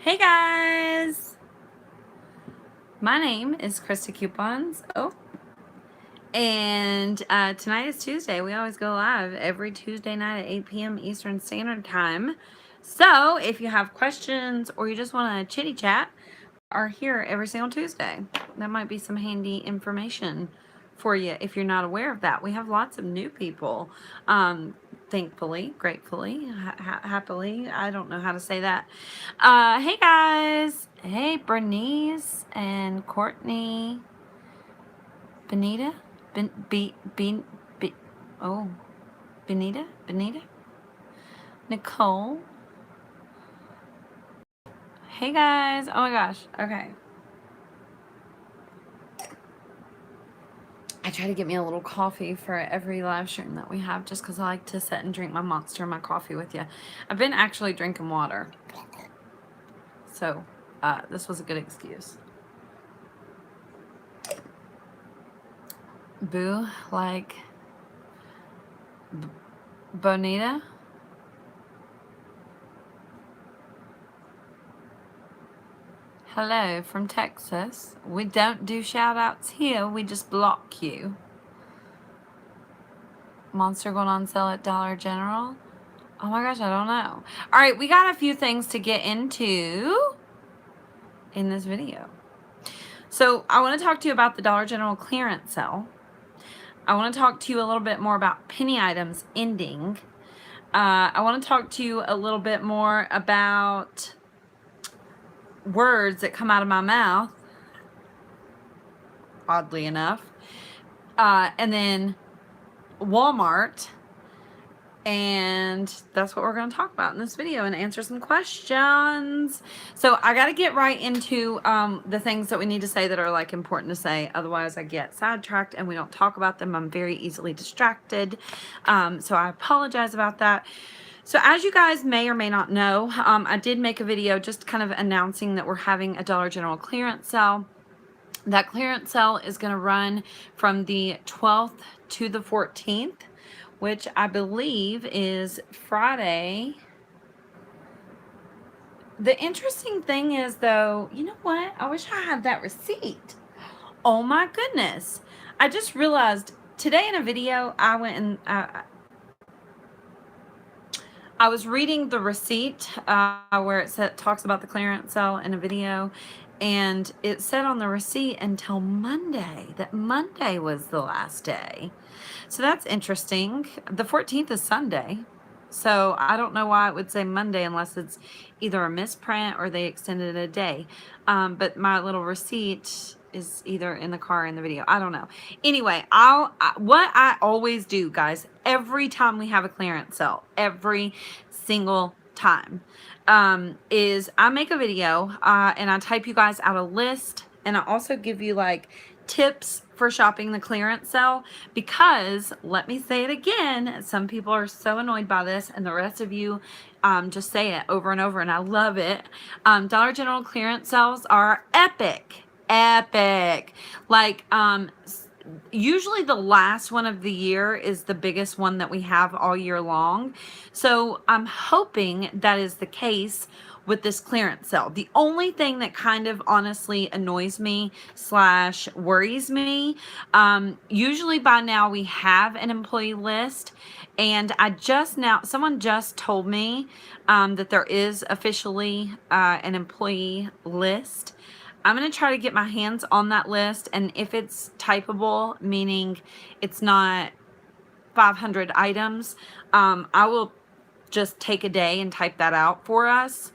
Hey guys! My name is Christa Coupons. And tonight is Tuesday. We always go live every Tuesday night at 8 p.m. Eastern Standard Time. So if you have questions or you just want to chitty chat, we are here every single Tuesday. That might be some handy information for you if you're not aware of that. We have lots of new people. Thankfully, gratefully, happily. I don't know how to say that. Hey guys. Hey Bernice and Courtney. Benita? Benita? Nicole? Hey guys. Oh my gosh. Okay. I try to get me a little coffee for every live stream that we have just because I like to sit and drink my Monster and my coffee with you. I've been actually drinking water. So, this was a good excuse. Boo, like Bonita? Hello from Texas. We don't do shout outs here, we just block you. Monster going on sale at Dollar General? Oh my gosh, I don't know. All right, we got a few things to get into in this video. So I want to talk to you about the Dollar General clearance sale. I want to talk to you a little bit more about penny items ending. I want to talk to you a little bit more about words that come out of my mouth, oddly enough. And then Walmart. And that's what we're going to talk about in this video and answer some questions. So I got to get right into the things that we need to say that are like important to say. Otherwise I get sidetracked and we don't talk about them. I'm very easily distracted. So I apologize about that. So as you guys may or may not know, I did make a video just kind of announcing that we're having a Dollar General clearance sale. That clearance sale is going to run from the 12th to the 14th. Which I believe is Friday. The interesting thing is, though, you know what? I wish I had that receipt. Oh my goodness. I just realized today in a video, I went and I was reading the receipt where it talks about the clearance sale in a video. And it said on the receipt until Monday, that Monday was the last day. So that's interesting. The 14th is Sunday. So I don't know why it would say Monday unless it's either a misprint or they extended a day. But my little receipt is either in the car or in the video. I don't know. Anyway, what I always do, guys, every time we have a clearance sale, every single time, is I make a video and I type you guys out a list, and I also give you like tips for shopping the clearance sale, because let me say it again, some people are so annoyed by this and the rest of you just say it over and over and I love it. Dollar General clearance sales are epic. Like usually the last one of the year is the biggest one that we have all year long. So I'm hoping that is the case with this clearance sale. The only thing that kind of honestly annoys me / worries me, usually by now we have an employee list, and someone just told me that there is officially an employee list. I'm going to try to get my hands on that list, and if it's typable, meaning it's not 500 items, I will just take a day and type that out for us,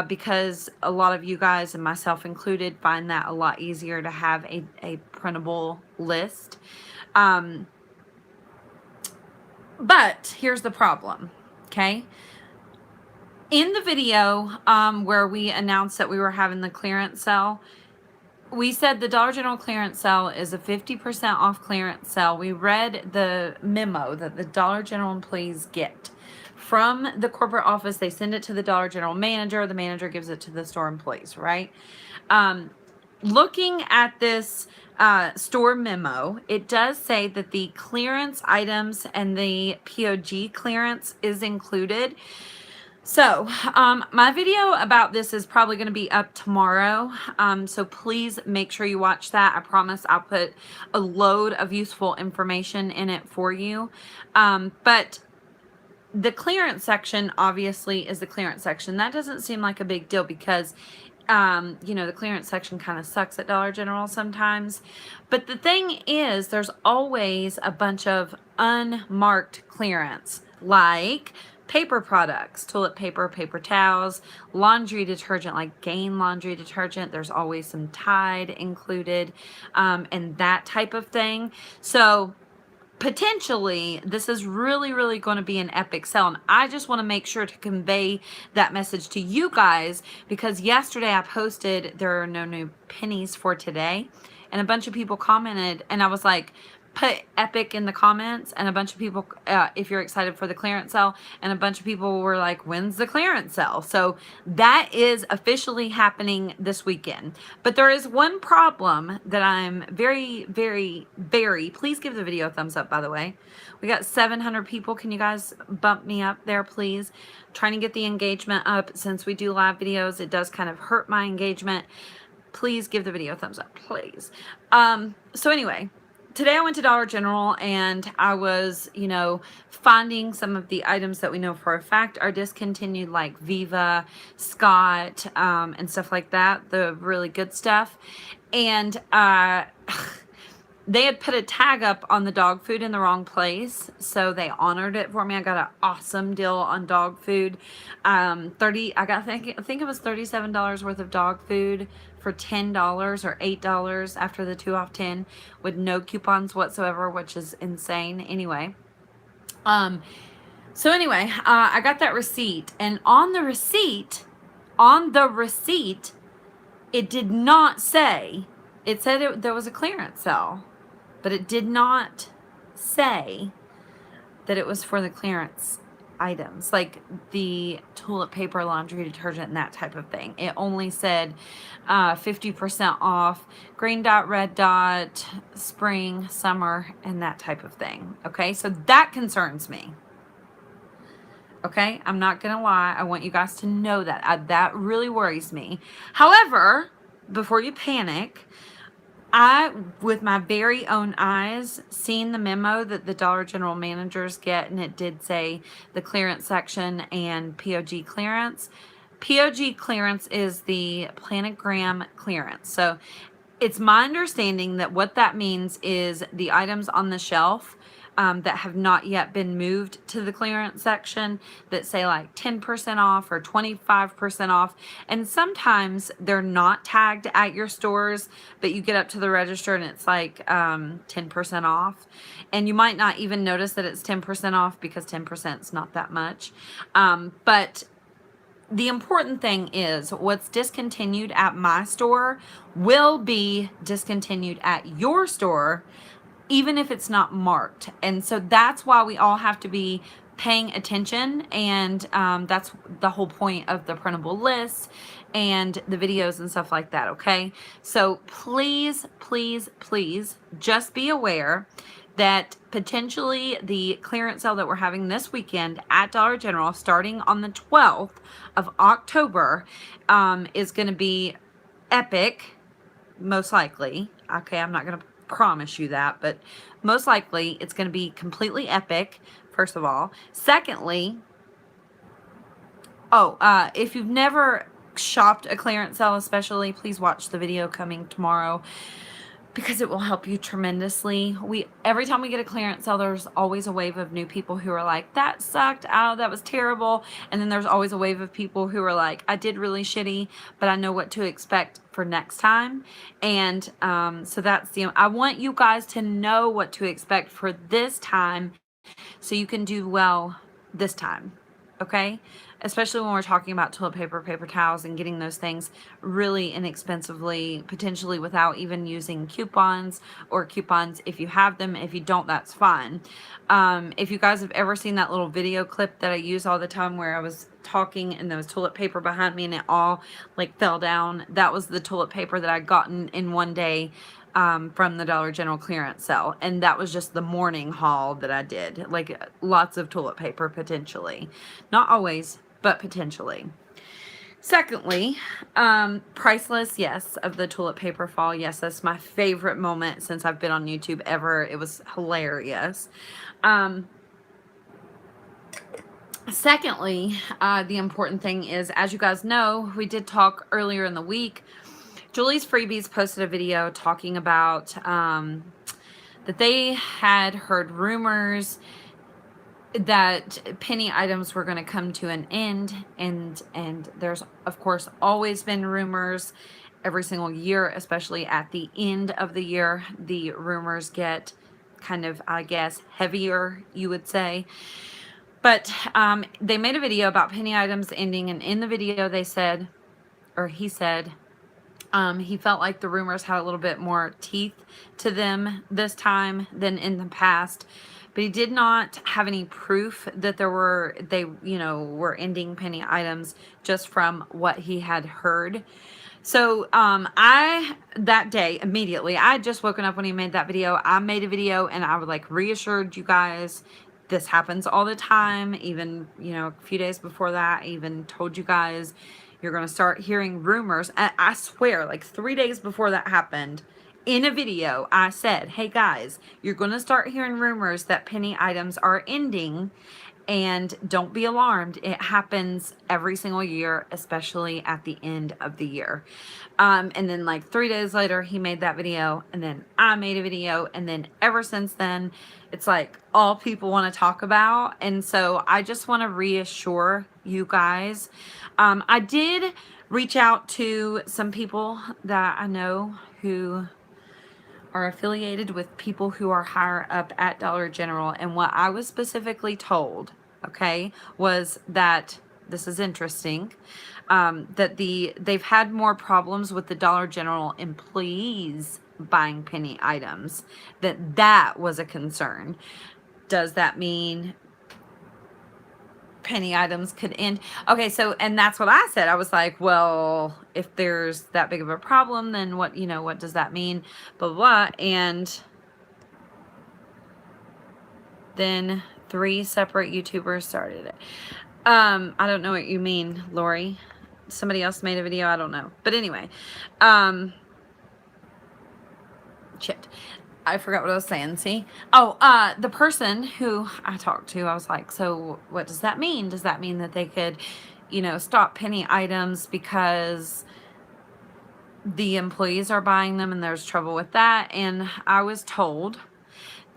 because a lot of you guys, and myself included, find that a lot easier to have a printable list. But here's the problem, okay? In the video where we announced that we were having the clearance sale, we said the Dollar General clearance sale is a 50% off clearance sale. We read the memo that the Dollar General employees get from the corporate office. They send it to the Dollar General manager. The manager gives it to the store employees, right? Looking at this store memo, it does say that the clearance items and the POG clearance is included. So, my video about this is probably going to be up tomorrow. So please make sure you watch that. I promise I'll put a load of useful information in it for you. But the clearance section obviously is the clearance section. That doesn't seem like a big deal because you know, the clearance section kind of sucks at Dollar General sometimes. But the thing is, there's always a bunch of unmarked clearance, like paper products, toilet paper, paper towels, laundry detergent, like Gain laundry detergent. There's always some Tide included, and that type of thing. So potentially this is really going to be an epic sale, and I just want to make sure to convey that message to you guys, because yesterday I posted there are no new pennies for today, and a bunch of people commented, and I was like, put epic in the comments, and a bunch of people, if you're excited for the clearance sale, and a bunch of people were like, when's the clearance sale? So that is officially happening this weekend. But there is one problem that I'm very, please give the video a thumbs up, by the way. We got 700 people. Can you guys bump me up there, please? Trying to get the engagement up. Since we do live videos, it does kind of hurt my engagement. Please give the video a thumbs up, please. So anyway, today I went to Dollar General, and I was, you know, finding some of the items that we know for a fact are discontinued, like Viva, Scott, and stuff like that, the really good stuff. And they had put a tag up on the dog food in the wrong place, so they honored it for me. I got an awesome deal on dog food. I think it was $37 worth of dog food for $10 or $8 after the 2 off 10 with no coupons whatsoever, which is insane. Anyway, I got that receipt, and on the receipt, it did not say, it said there was a clearance sale, but it did not say that it was for the clearance items, like the toilet paper, laundry detergent, and that type of thing. It only said 50% off, green dot, red dot, spring, summer, and that type of thing. Okay, so that concerns me. Okay, I'm not gonna lie. I want you guys to know that. That really worries me. However, before you panic, I, with my very own eyes, seen the memo that the Dollar General managers get, and it did say the clearance section and POG clearance. POG clearance is the planogram clearance. So it's my understanding that what that means is the items on the shelf that have not yet been moved to the clearance section that say like 10% off or 25% off. And sometimes they're not tagged at your stores, but you get up to the register and it's like 10% off. And you might not even notice that it's 10% off because 10% is not that much. But the important thing is what's discontinued at my store will be discontinued at your store, even if it's not marked. And so that's why we all have to be paying attention, and that's the whole point of the printable lists and the videos and stuff like that. Okay, so please just be aware that potentially the clearance sale that we're having this weekend at Dollar General starting on the 12th of October is going to be epic, most likely. Okay, I'm not going to promise you that, but most likely it's going to be completely epic, first of all. Secondly, if you've never shopped a clearance sale especially, please watch the video coming tomorrow, because it will help you tremendously. Every time we get a clearance sale, there's always a wave of new people who are like, that sucked, that was terrible. And then there's always a wave of people who are like, I did really shitty, but I know what to expect for next time. And so that's I want you guys to know what to expect for this time so you can do well this time. Okay, especially when we're talking about toilet paper, paper towels, and getting those things really inexpensively, potentially without even using coupons, or coupons if you have them. If you don't, that's fine. If you guys have ever seen that little video clip that I use all the time where I was talking and there was toilet paper behind me and it all like fell down, that was the toilet paper that I gotten in one day from the Dollar General clearance sale. And that was just the morning haul that I did. Like lots of toilet paper potentially. Not always, but potentially. Secondly, priceless, yes, of the toilet paper fall. Yes, that's my favorite moment since I've been on YouTube ever. It was hilarious. Secondly, the important thing is, as you guys know, we did talk earlier in the week. Julie's Freebies posted a video talking about that they had heard rumors that penny items were going to come to an end, and there's of course always been rumors every single year, especially at the end of the year. The rumors get kind of, I guess, heavier, you would say. But they made a video about penny items ending, and in the video they said, or he said, he felt like the rumors had a little bit more teeth to them this time than in the past, but he did not have any proof that they were ending penny items, just from what he had heard. So that day immediately, I had just woken up when he made that video. I made a video and I would like reassured you guys this happens all the time. Even, a few days before that, I even told you guys you're going to start hearing rumors. And I swear, like 3 days before that happened, in a video, I said, hey guys, you're going to start hearing rumors that penny items are ending. And don't be alarmed. It happens every single year, especially at the end of the year. And then like 3 days later, he made that video, and then I made a video. And then ever since then, it's like all people want to talk about. And so I just want to reassure you guys. I did reach out to some people that I know who are affiliated with people who are higher up at Dollar General, and what I was specifically told, okay, was that this is interesting, that they've had more problems with the Dollar General employees buying penny items, that was a concern. Does that mean penny items could end? Okay, so, and that's what I said. I was like, well, if there's that big of a problem, then what does that mean? Blah, blah, blah. And then 3 separate YouTubers started it. I don't know what you mean, Lori. Somebody else made a video, I don't know. But anyway, shit. I forgot what I was saying, see? Oh, the person who I talked to, I was like, so what does that mean? Does that mean that they could, stop penny items because the employees are buying them and there's trouble with that? And I was told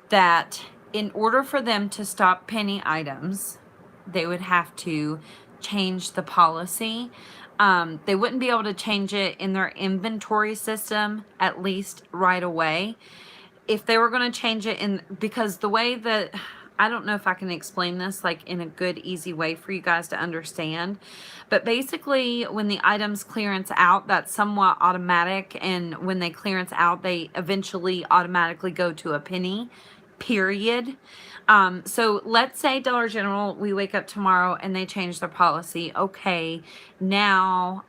that in order for them to stop penny items, they would have to change the policy. They wouldn't be able to change it in their inventory system, at least right away. If they were going to change it because the way that, I don't know if I can explain this like in a good, easy way for you guys to understand, but basically when the items clearance out, that's somewhat automatic. And when they clearance out, they eventually automatically go to a penny, period. So let's say Dollar General, we wake up tomorrow and they change their policy. Okay, now,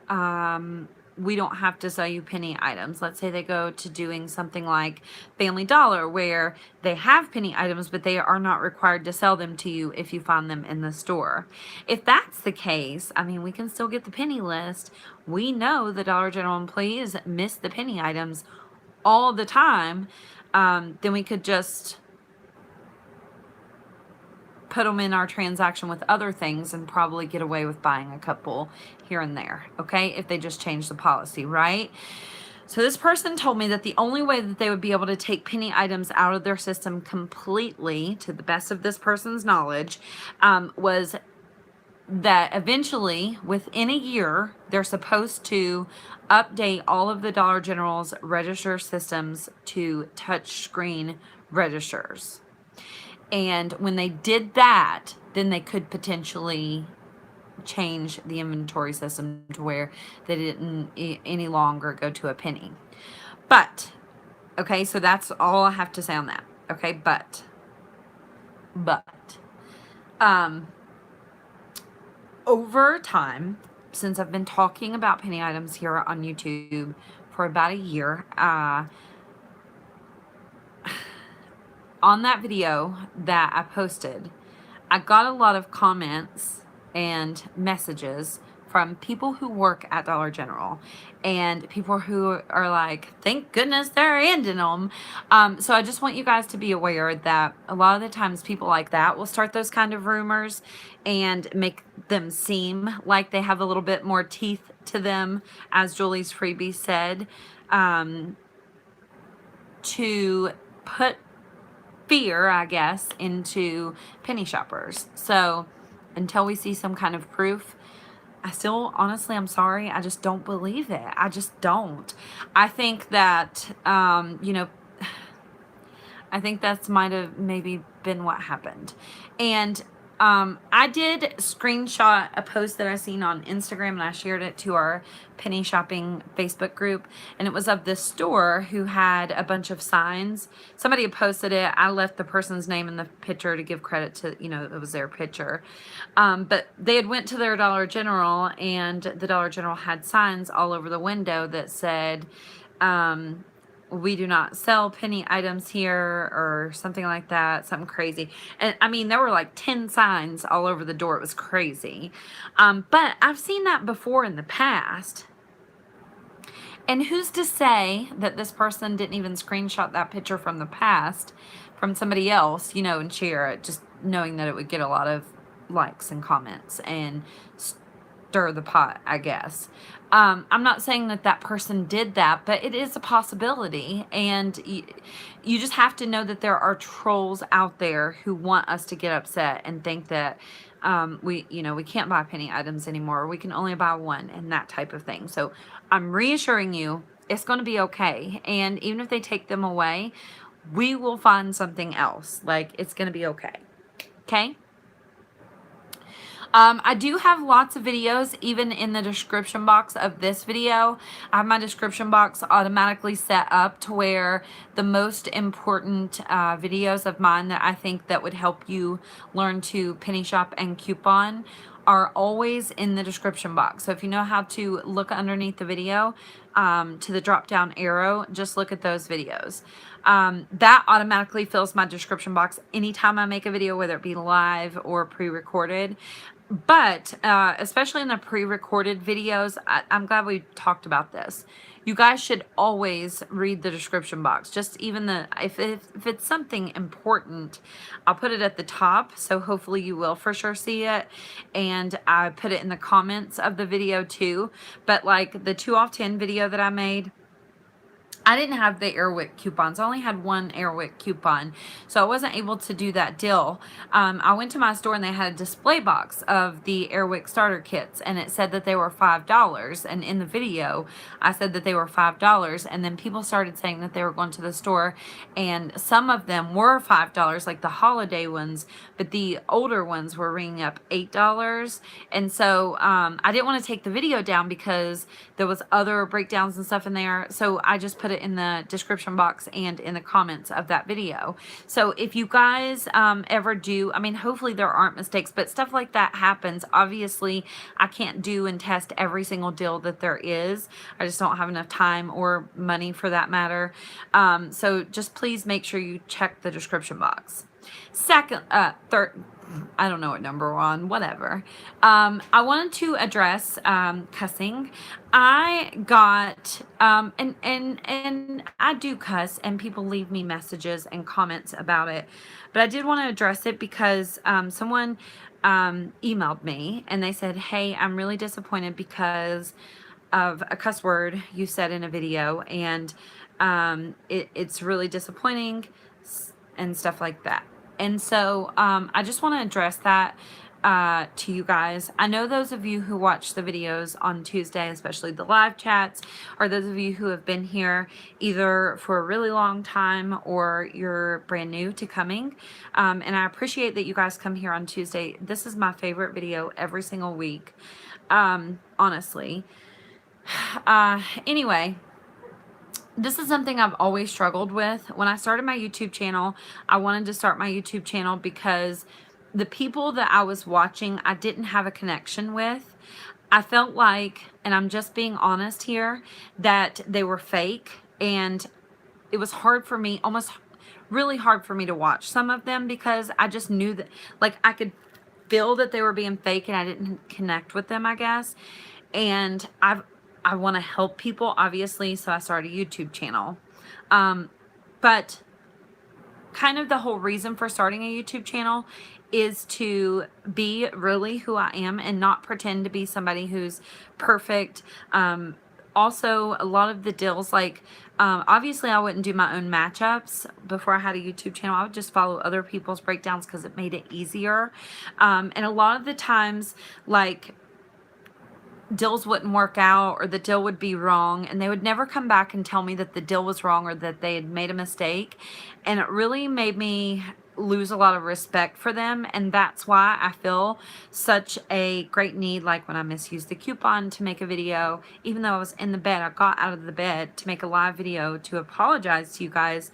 we don't have to sell you penny items. Let's say they go to doing something like Family Dollar, where they have penny items, but they are not required to sell them to you if you find them in the store. If that's the case, I mean, we can still get the penny list. We know the Dollar General employees miss the penny items all the time. Then we could just put them in our transaction with other things and probably get away with buying a couple here and there, okay, if they just change the policy, right? So this person told me that the only way that they would be able to take penny items out of their system completely, to the best of this person's knowledge, was that eventually, within a year, they're supposed to update all of the Dollar General's register systems to touchscreen registers. And when they did that, then they could potentially change the inventory system to where they didn't any longer go to a penny. But, okay, so that's all I have to say on that. Okay, but, over time, since I've been talking about penny items here on YouTube for about a year, on that video that I posted, I got a lot of comments and messages from people who work at Dollar General and people who are like, thank goodness they're ending them. So I just want you guys to be aware that a lot of the times people like that will start those kind of rumors and make them seem like they have a little bit more teeth to them, as Julie's freebie said, to put fear, I guess, into penny shoppers. So until we see some kind of proof, I still, honestly, I'm sorry, I just don't believe it. I just don't. I think that, I think that's might have maybe been what happened. And I did screenshot a post that I seen on Instagram, and I shared it to our penny shopping Facebook group, and it was of this store who had a bunch of signs. Somebody had posted it. I left the person's name in the picture to give credit to, it was their picture. But they had went to their Dollar General, and the Dollar General had signs all over the window that said, we do not sell penny items here, or something like that, something crazy. And I mean, there were like 10 signs all over the door. It was crazy. But I've seen that before in the past. And who's to say that this person didn't even screenshot that picture from the past from somebody else, and share it, just knowing that it would get a lot of likes and comments and stir the pot, I guess. I'm not saying that that person did that, but it is a possibility. And you just have to know that there are trolls out there who want us to get upset and think that we can't buy penny items anymore. We can only buy one, and that type of thing. So I'm reassuring you, it's going to be okay. And even if they take them away, we will find something else. Like, it's going to be okay. Okay? I do have lots of videos, even in the description box of this video. I have my description box automatically set up to where the most important videos of mine that I think that would help you learn to penny shop and coupon are always in the description box. So if you know how to look underneath the video to the drop down arrow, just look at those videos. That automatically fills my description box anytime I make a video, whether it be live or pre-recorded. But especially in the pre-recorded videos, I'm glad we talked about this. You guys should always read the description box. Just even if it's something important, I'll put it at the top. So hopefully you will for sure see it. And I put it in the comments of the video too. But like the 2 off 10 video that I made, I didn't have the Airwick coupons. I only had one Airwick coupon, so I wasn't able to do that deal. I went to my store and they had a display box of the Airwick starter kits, and it said that they were $5. And in the video, I said that they were $5, and then people started saying that they were going to the store, and some of them were $5, like the holiday ones, but the older ones were ringing up $8. And so I didn't want to take the video down because there was other breakdowns and stuff in there, so I just put it in the description box and in the comments of that video. So if you guys ever do, I mean, hopefully there aren't mistakes, but stuff like that happens. Obviously, I can't do and test every single deal that there is. I just don't have enough time or money for that matter. So just please make sure you check the description box. Third, I don't know what number we're on, whatever. I wanted to address cussing. I got and I do cuss, and people leave me messages and comments about it, but I did want to address it because someone emailed me and they said, hey, I'm really disappointed because of a cuss word you said in a video, and it's really disappointing and stuff like that. And so I just want to address that to you guys. I know those of you who watch the videos on Tuesday, especially the live chats, or those of you who have been here either for a really long time or you're brand new to coming. And I appreciate that you guys come here on Tuesday. This is my favorite video every single week, honestly. Anyway. This is something I've always struggled with. When I started my YouTube channel, I wanted to start my YouTube channel because the people that I was watching, I didn't have a connection with. I felt like, and I'm just being honest here, that they were fake, and it was hard for me, almost really hard for me to watch some of them because I just knew that, like, I could feel that they were being fake and I didn't connect with them, I guess. And I want to help people, obviously, so I started a YouTube channel. But kind of the whole reason for starting a YouTube channel is to be really who I am and not pretend to be somebody who's perfect. Also, a lot of the deals, like, obviously I wouldn't do my own matchups before I had a YouTube channel. I would just follow other people's breakdowns because it made it easier. And a lot of the times, like, deals wouldn't work out or the deal would be wrong, and they would never come back and tell me that the deal was wrong or that they had made a mistake. And it really made me lose a lot of respect for them, and that's why I feel such a great need. Like when I misused the coupon to make a video, even though I was in the bed, I got out of the bed to make a live video to apologize to you guys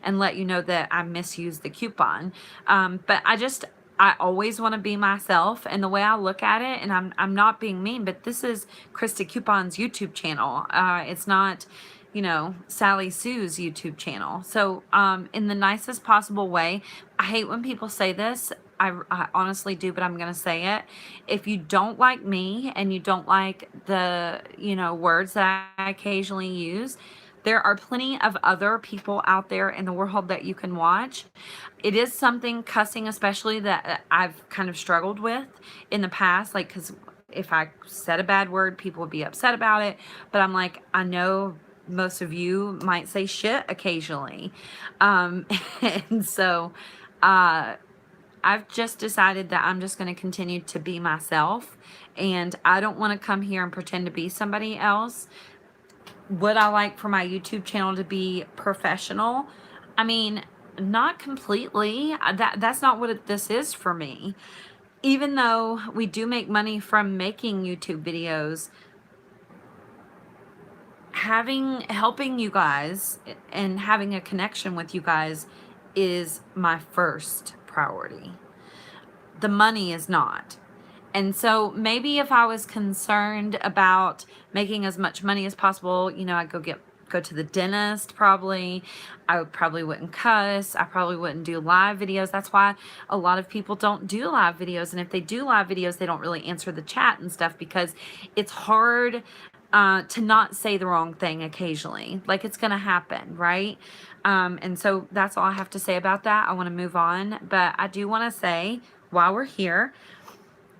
and let you know that I misused the coupon. But I always want to be myself, and the way I look at it, and I'm not being mean, but this is Christa Coupon's YouTube channel. It's not, Sally Sue's YouTube channel. So in the nicest possible way, I hate when people say this. I honestly do, but I'm going to say it. If you don't like me and you don't like the, words that I occasionally use, there are plenty of other people out there in the world that you can watch. It is something, cussing especially, that I've kind of struggled with in the past. Like, because if I said a bad word, people would be upset about it. But I'm like, I know most of you might say shit occasionally. And so I've just decided that I'm just going to continue to be myself. And I don't want to come here and pretend to be somebody else. Would I like for my YouTube channel to be professional? I mean, not completely. That's not what this is for me. Even though we do make money from making YouTube videos, helping you guys and having a connection with you guys is my first priority. The money is not. And so maybe if I was concerned about making as much money as possible, I'd go to the dentist probably. I probably wouldn't cuss. I probably wouldn't do live videos. That's why a lot of people don't do live videos. And if they do live videos, they don't really answer the chat and stuff because it's hard to not say the wrong thing occasionally. Like, it's going to happen, right? And so that's all I have to say about that. I want to move on. But I do want to say, while we're here,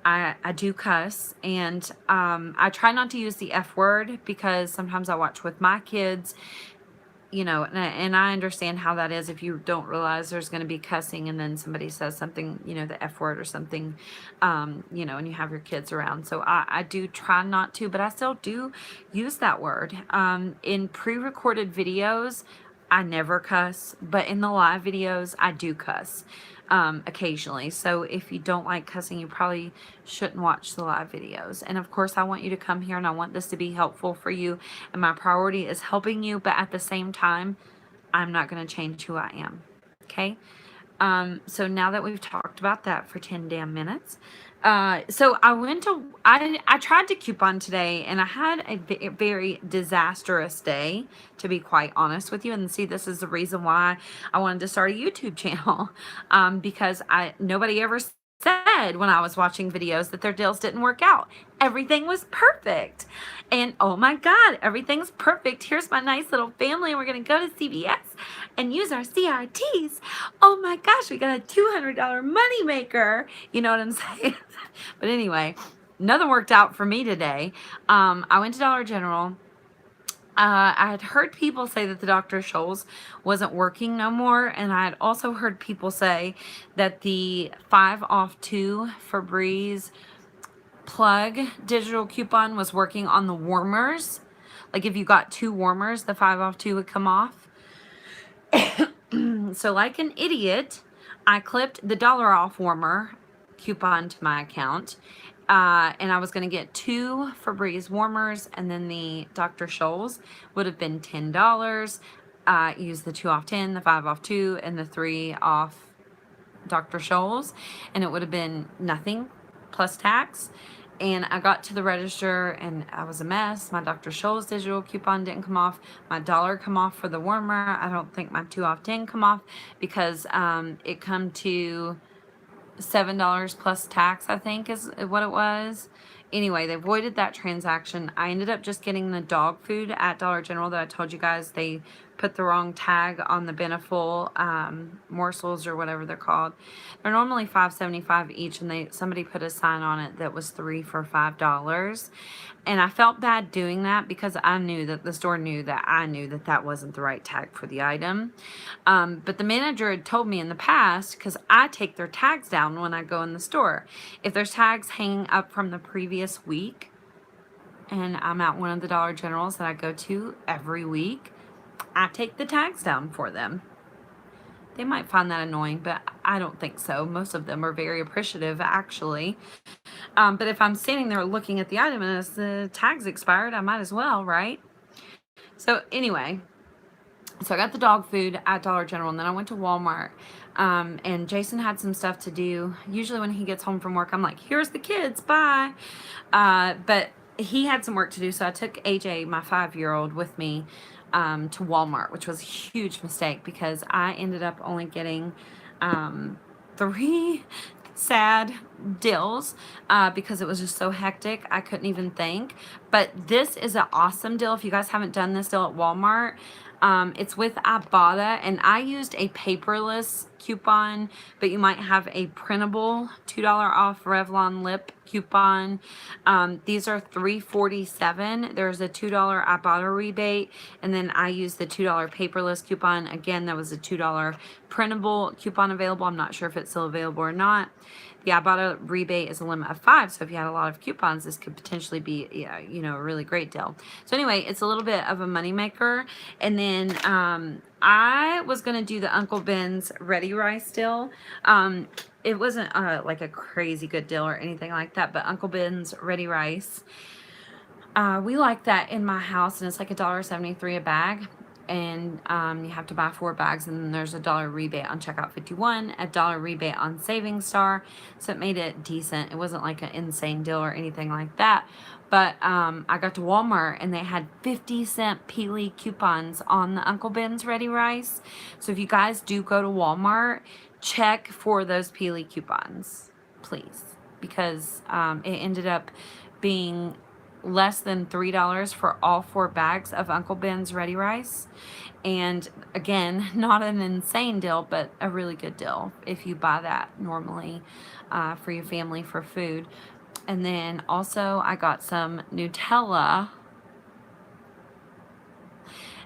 I do cuss, and I try not to use the F word because sometimes I watch with my kids, and I understand how that is if you don't realize there's going to be cussing and then somebody says something, the F word or something, and you have your kids around. So I do try not to, but I still do use that word. In pre-recorded videos, I never cuss, but in the live videos, I do cuss. Occasionally. So if you don't like cussing, you probably shouldn't watch the live videos. And of course, I want you to come here and I want this to be helpful for you. And my priority is helping you, but at the same time, I'm not going to change who I am. Okay. So now that we've talked about that for 10 damn minutes, so I tried to coupon today and I had a very disastrous day, to be quite honest with you. And see, this is the reason why I wanted to start a YouTube channel, because nobody ever said when I was watching videos that their deals didn't work out. Everything was perfect. And oh my God, everything's perfect. Here's my nice little family. We're going to go to CVS and use our CRTs. Oh my gosh, we got a $200 money maker. You know what I'm saying? But anyway, nothing worked out for me today. I went to Dollar General. I had heard people say that the Dr. Scholl's wasn't working no more, and I had also heard people say that the 5 off 2 Febreze plug digital coupon was working on the warmers. Like if you got 2 warmers, the 5 off 2 would come off. So like an idiot, I clipped the $1 off warmer coupon to my account. And I was going to get 2 Febreze warmers, and then the Dr. Scholl's would have been $10. Use the 2 off 10, the 5 off 2, and the 3 off Dr. Scholl's, and it would have been nothing plus tax. And I got to the register and I was a mess. My Dr. Scholl's digital coupon didn't come off. My $1 come off for the warmer. I don't think my 2 off 10 come off because it come to $7 plus tax, I think is what it was. Anyway, they voided that transaction. I ended up just getting the dog food at Dollar General that I told you guys they put the wrong tag on the Beneful morsels or whatever they're called. They're normally $5.75 each, and somebody put a sign on it that was 3 for $5. And I felt bad doing that because I knew that the store knew that I knew that that wasn't the right tag for the item. But the manager had told me in the past, because I take their tags down when I go in the store. If there's tags hanging up from the previous week, and I'm at one of the Dollar Generals that I go to every week, I take the tags down for them. They might find that annoying, but I don't think so. Most of them are very appreciative, actually. But if I'm standing there looking at the item and as the tag's expired, I might as well, right? So anyway, so I got the dog food at Dollar General, and then I went to Walmart. And Jason had some stuff to do. Usually when he gets home from work, I'm like, here's the kids, bye. But he had some work to do, so I took AJ, my 5-year-old, with me to Walmart, which was a huge mistake because I ended up only getting 3 sad deals because it was just so hectic. I couldn't even think. But this is an awesome deal. If you guys haven't done this deal at Walmart, it's with Ibotta, and I used a paperless coupon, but you might have a printable $2 off Revlon lip coupon. These are $3.47. There's a $2 Ibotta rebate, and then I used the $2 paperless coupon. Again, that was a $2 printable coupon available. I'm not sure if it's still available or not. The Ibotta rebate is a limit of 5, so if you had a lot of coupons, this could potentially be, you know, a really great deal. So anyway, it's a little bit of a moneymaker. And then I was going to do the Uncle Ben's Ready Rice deal. It wasn't like a crazy good deal or anything like that, but Uncle Ben's Ready Rice, we like that in my house, and it's like $1.73 a bag. And you have to buy 4 bags, and then there's a $1 rebate on checkout 51, a $1 rebate on Saving Star, so it made it decent. It wasn't like an insane deal or anything like that. But I got to Walmart, and they had 50-cent Peely coupons on the Uncle Ben's Ready Rice. So if you guys do go to Walmart, check for those Peely coupons, please, because it ended up being less than $3 for all 4 bags of Uncle Ben's Ready Rice. And again, not an insane deal, but a really good deal if you buy that normally for your family for food. And then also I got some Nutella,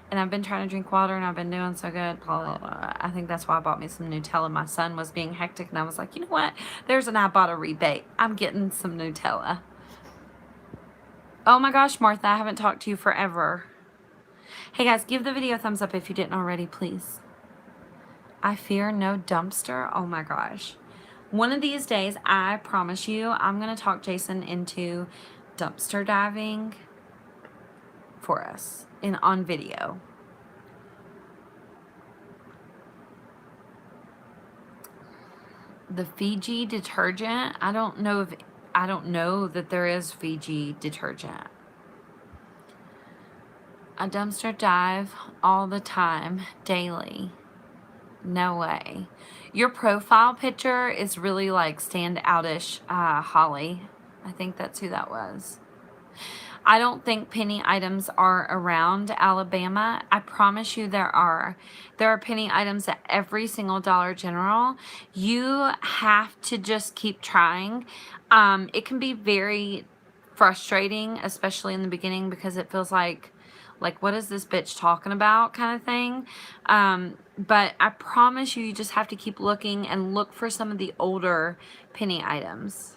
and I've been trying to drink water, and I've been doing so good. I think that's why I bought me some Nutella. My son was being hectic, and I was like, you know what? There's an Ibotta rebate. I'm getting some Nutella. Oh my gosh, Martha, I haven't talked to you forever. Hey guys, give the video a thumbs up if you didn't already, please. I fear no dumpster. Oh my gosh. One of these days, I promise you, I'm going to talk Jason into dumpster diving for us on video. The Fiji detergent, I don't know that there is Fiji detergent. I dumpster dive all the time, daily. No way. Your profile picture is really like stand-outish, Holly. I think that's who that was. I don't think penny items are around Alabama. I promise you there are. There are penny items at every single Dollar General. You have to just keep trying. It can be very frustrating, especially in the beginning, because it feels like what is this bitch talking about kind of thing. But I promise you, you just have to keep looking and look for some of the older penny items.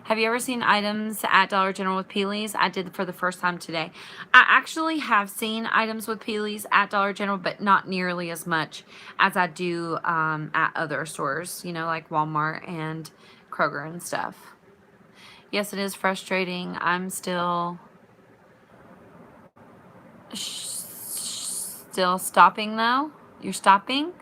Have you ever seen items at Dollar General with Peelies? I did for the first time today. I actually have seen items with Peelies at Dollar General, but not nearly as much as I do at other stores, you know, like Walmart and Kroger and stuff. Yes, it is frustrating. I'm still stopping though. You're stopping?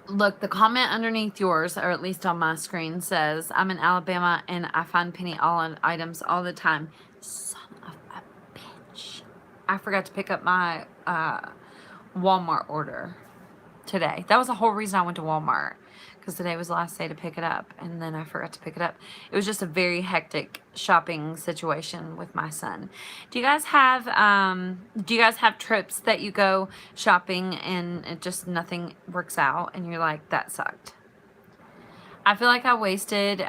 Look, the comment underneath yours, or at least on my screen, says, I'm in Alabama and I find penny items all the time. Son of a bitch. I forgot to pick up my Walmart order today. That was the whole reason I went to Walmart, because today was the last day to pick it up, and then I forgot to pick it up. It was just a very hectic shopping situation with my son. Do you guys have trips that you go shopping and it just nothing works out and you're like, that sucked? I feel like I wasted,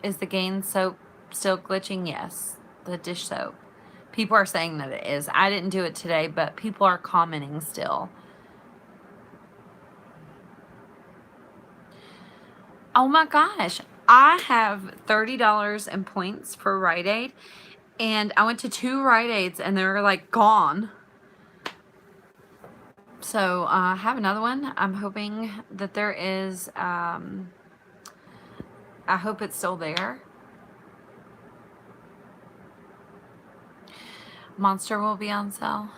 is the Gain soap still glitching? Yes, the dish soap. People are saying that it is. I didn't do it today, but people are commenting still. Oh my gosh, I have $30 in points for Rite Aid, and I went to 2 Rite Aids and they were like gone. So I have another one. I'm hoping that there is, I hope it's still there. Monster will be on sale.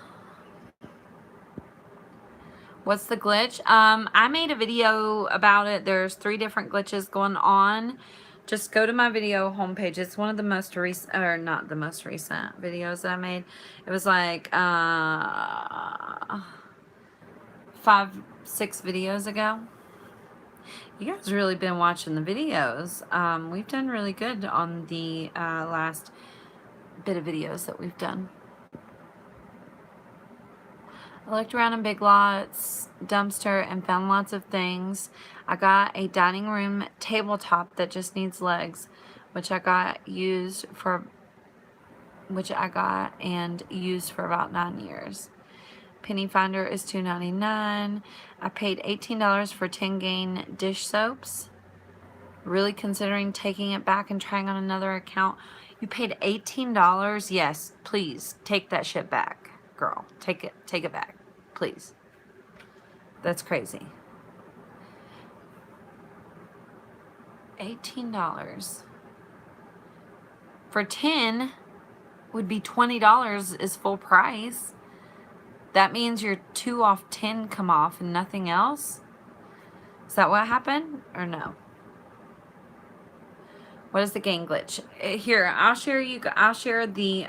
What's the glitch? I made a video about it. There's 3 different glitches going on. Just go to my video homepage. It's one of the most recent, or not the most recent videos that I made. It was like 5, 6 videos ago. You guys really been watching the videos. We've done really good on the last bit of videos that we've done. I looked around in Big Lots, dumpster, and found lots of things. I got a dining room tabletop that just needs legs, which I got and used for about 9 years. Penny Finder is $2.99. I paid $18 for 10 Gain dish soaps. Really considering taking it back and trying on another account. You paid $18? Yes, please take that shit back, girl. Take it back, please. That's crazy. $18 for 10 would be $20 is full price. That means your 2 off 10 come off and nothing else. Is that what happened or no? What is the Gain glitch? Here, I'll share the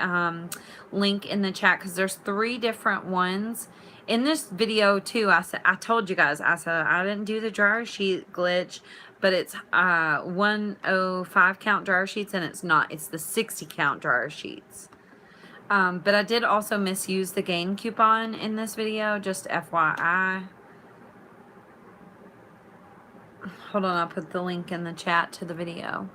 link in the chat, because there's 3 different ones. In this video too, I told you guys, I said I didn't do the dryer sheet glitch, but it's 105 count dryer sheets, and it's not. It's the 60 count dryer sheets. But I did also misuse the Gain coupon in this video, just FYI. Hold on, I'll put the link in the chat to the video.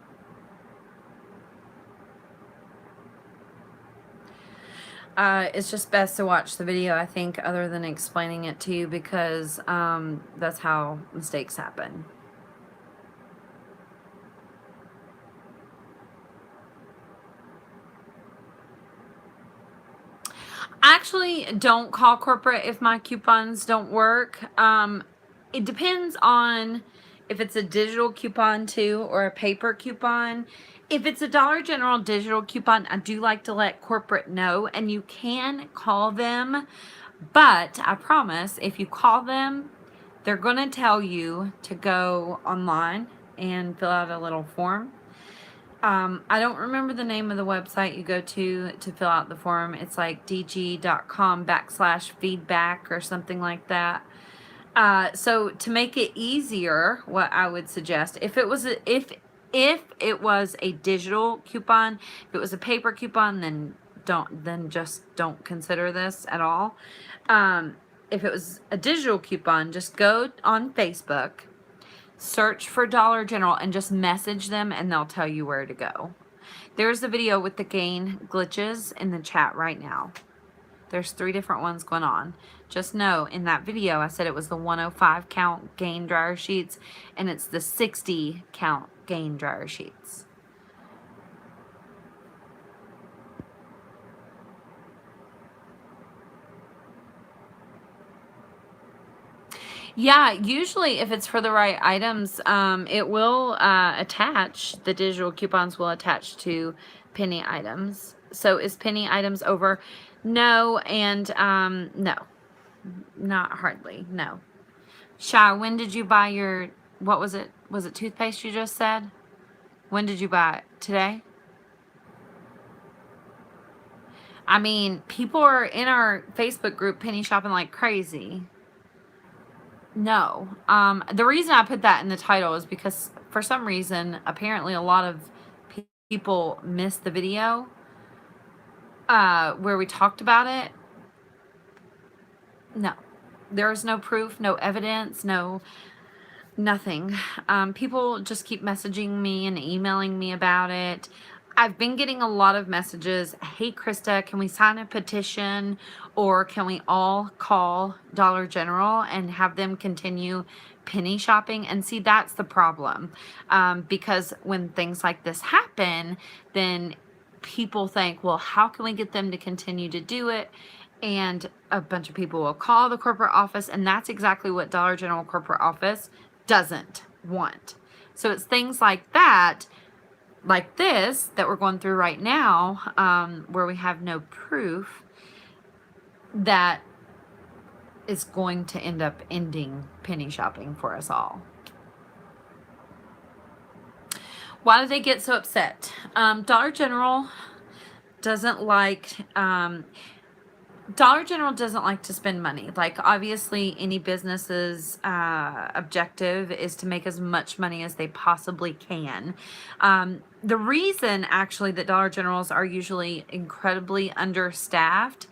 It's just best to watch the video, I think, other than explaining it to you, because that's how mistakes happen. I actually don't call corporate if my coupons don't work. It depends on if it's a digital coupon too or a paper coupon. If it's a Dollar General digital coupon, I do like to let corporate know, and you can call them, but I promise if you call them, they're going to tell you to go online and fill out a little form. I don't remember the name of the website you go to fill out the form. It's like dg.com/feedback or something like that. So to make it easier, what I would suggest, if it was a digital coupon, if it was a paper coupon, then just don't consider this at all. If it was a digital coupon, just go on Facebook, search for Dollar General, and just message them, and they'll tell you where to go. There's a video with the Gain glitches in the chat right now. There's 3 different ones going on. Just know, in that video, I said it was the 105 count Gain dryer sheets, and it's the 60 count Gain dryer sheets. Yeah, usually if it's for the right items, it will attach, the digital coupons will attach to penny items. So is penny items over? No, and no, not hardly, no. Shy, when did you buy your, what was it? Was it toothpaste you just said? When did you buy it? Today? I mean, people are in our Facebook group penny shopping like crazy. No. The reason I put that in the title is because for some reason, apparently a lot of people missed the video where we talked about it. No. There's no proof, no evidence, no nothing. People just keep messaging me and emailing me about it. I've been getting a lot of messages. Hey, Christa, can we sign a petition, or can we all call Dollar General and have them continue penny shopping? And see, that's the problem. Because when things like this happen, then people think, well, how can we get them to continue to do it? And a bunch of people will call the corporate office, and that's exactly what Dollar General corporate office doesn't want. So it's things like that, like this, that we're going through right now, where we have no proof, that is going to end up ending penny shopping for us all. Why do they get so upset? Dollar General doesn't like to spend money. Like, obviously, any business's objective is to make as much money as they possibly can. The reason, actually, that Dollar Generals are usually incredibly understaffed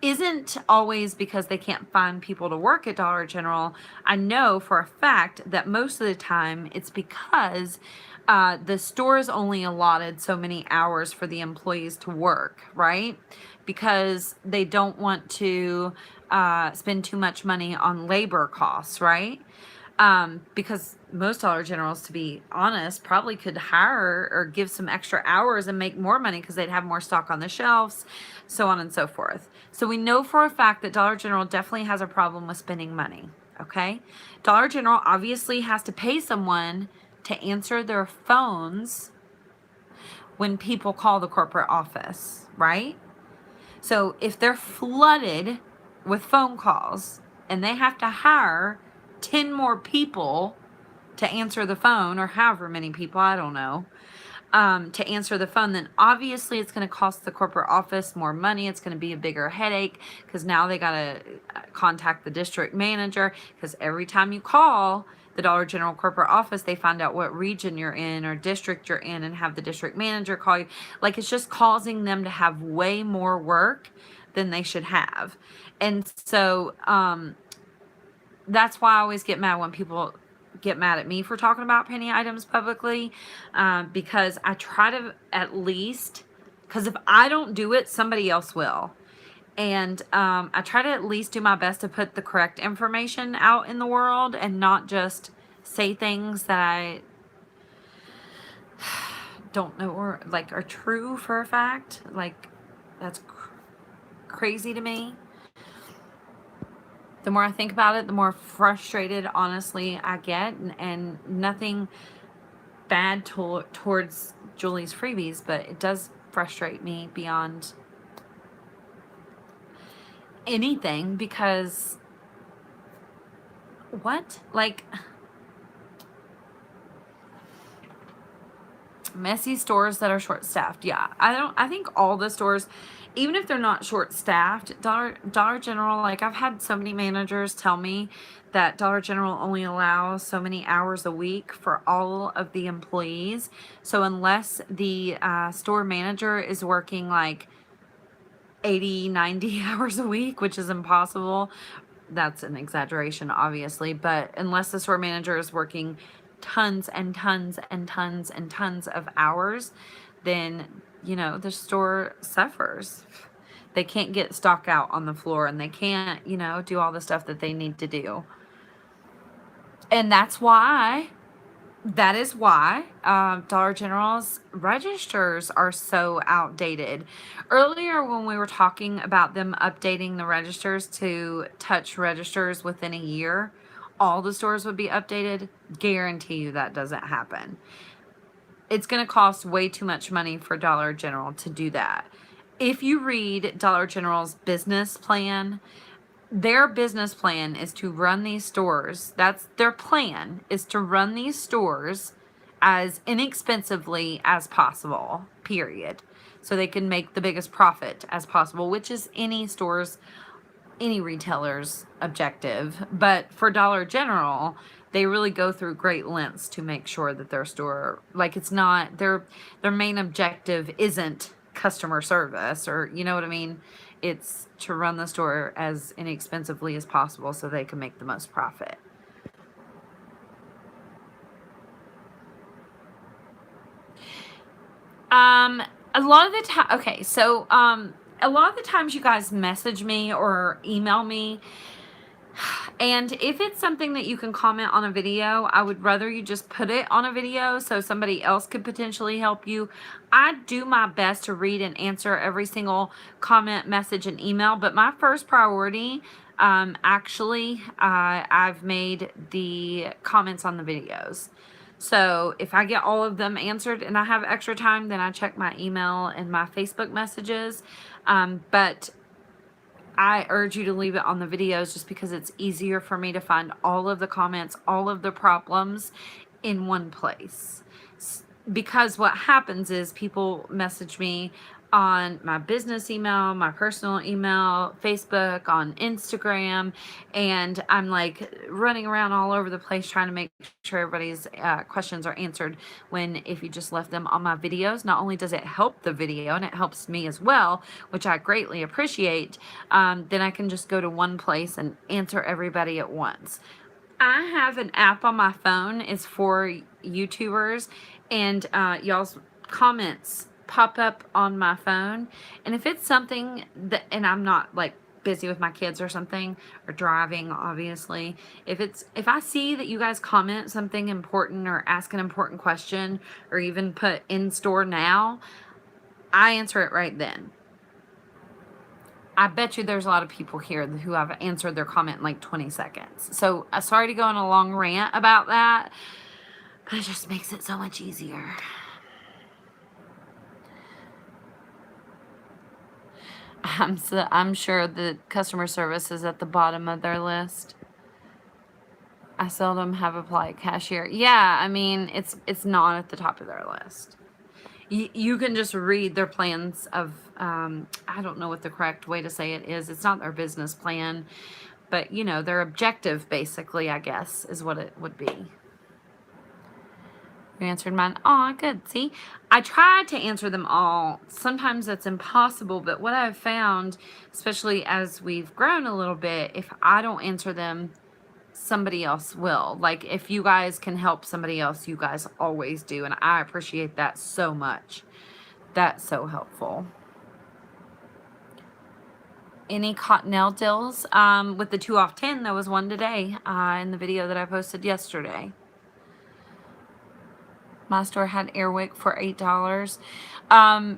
isn't always because they can't find people to work at Dollar General. I know for a fact that most of the time it's because the store is only allotted so many hours for the employees to work, right? Because they don't want to spend too much money on labor costs, right? Because most Dollar Generals, to be honest, probably could hire or give some extra hours and make more money because they'd have more stock on the shelves, so on and so forth. So we know for a fact that Dollar General definitely has a problem with spending money, okay? Dollar General obviously has to pay someone to answer their phones when people call the corporate office, right? So if they're flooded with phone calls and they have to hire 10 more people to answer the phone, or however many people, I don't know, to answer the phone, then obviously it's going to cost the corporate office more money. It's going to be a bigger headache because now they got to contact the district manager, because every time you call the Dollar General corporate office, they find out what region you're in or district you're in and have the district manager call you. Like, it's just causing them to have way more work than they should have. And so that's why I always get mad when people get mad at me for talking about penny items publicly, because I try to at least, because if I don't do it, somebody else will. And I try to at least do my best to put the correct information out in the world and not just say things that I don't know or like are true for a fact. Like, that's crazy to me. The more I think about it, the more frustrated, honestly, I get, and nothing bad towards Julie's freebies, but it does frustrate me beyond anything, because what? Like, messy stores that are short-staffed. Yeah, I think all the stores, even if they're not short-staffed, Dollar General, like, I've had so many managers tell me that Dollar General only allows so many hours a week for all of the employees. So unless the store manager is working like 80, 90 hours a week, which is impossible. That's an exaggeration, obviously, but unless the store manager is working tons and tons and tons and tons of hours, then, the store suffers. They can't get stock out on the floor, and they can't, do all the stuff that they need to do. And that is why Dollar General's registers are so outdated. Earlier, when we were talking about them updating the registers to touch registers within a year, all the stores would be updated. Guarantee you that doesn't happen. It's going to cost way too much money for Dollar General to do that. If you read Dollar General's business plan, their business plan is to run these stores. That's their plan, is to run these stores as inexpensively as possible, period. So they can make the biggest profit as possible, which is any store's any retailer's objective, but for Dollar General, they really go through great lengths to make sure that their store, like, it's not their main objective isn't customer service, or you know what I mean. It's to run the store as inexpensively as possible so they can make the most profit. A lot of the time, okay, so a lot of the times you guys message me or email me, and if it's something that you can comment on a video, I would rather you just put it on a video so somebody else could potentially help you. I do my best to read and answer every single comment, message, and email, but my first priority, actually, I've made the comments on the videos. So if I get all of them answered and I have extra time, then I check my email and my Facebook messages. But I urge you to leave it on the videos just because it's easier for me to find all of the comments, all of the problems in one place. Because what happens is people message me on my business email, my personal email, Facebook, on Instagram, and I'm like running around all over the place trying to make sure everybody's questions are answered, when if you just left them on my videos, not only does it help the video and it helps me as well, which I greatly appreciate, then I can just go to one place and answer everybody at once. I have an app on my phone. It's for YouTubers, and y'all's comments pop up on my phone. And if it's something that, and I'm not like busy with my kids or something, or driving, obviously, if I see that you guys comment something important or ask an important question or even put in store now, I answer it right then. I bet you there's a lot of people here who have answered their comment in like 20 seconds. So sorry to go on a long rant about that, but it just makes it so much easier. I'm sure the customer service is at the bottom of their list. I seldom have a polite cashier. Yeah, I mean, it's not at the top of their list. You can just read their plans of, I don't know what the correct way to say it is. It's not their business plan, but, you know, their objective, basically, I guess, is what it would be. You answered mine. Oh, good. See, I tried to answer them all. Sometimes that's impossible, but what I've found, especially as we've grown a little bit, if I don't answer them, somebody else will. Like, if you guys can help somebody else, you guys always do, and I appreciate that so much. That's so helpful. Any cottonelle deals? With the 2 off 10, there was one today in the video that I posted yesterday. My store had Airwick for $8.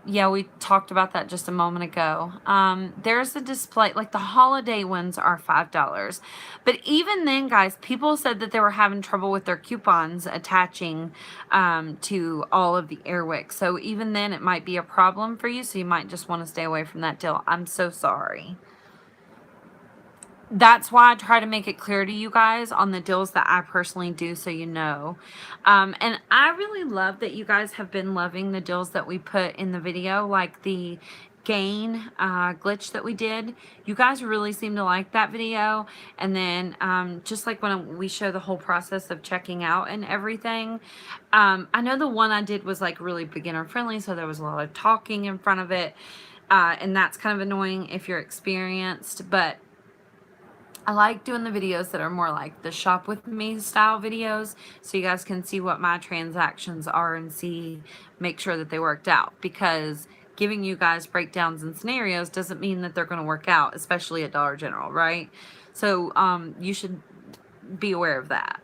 Yeah, we talked about that just a moment ago. There's a display, like the holiday ones are $5. But even then, guys, people said that they were having trouble with their coupons attaching to all of the Airwick. So even then, it might be a problem for you. So you might just want to stay away from that deal. I'm so sorry. That's why I try to make it clear to you guys on the deals that I personally do, so you know. And I really love that you guys have been loving the deals that we put in the video, like the gain glitch that we did. You guys really seem to like that video. And then just like when we show the whole process of checking out and everything, I know the one I did was like really beginner friendly, so there was a lot of talking in front of it, and that's kind of annoying if you're experienced, but I like doing the videos that are more like the shop with me style videos, so you guys can see what my transactions are and make sure that they worked out, because giving you guys breakdowns and scenarios doesn't mean that they're going to work out, especially at Dollar General, right? So you should be aware of that.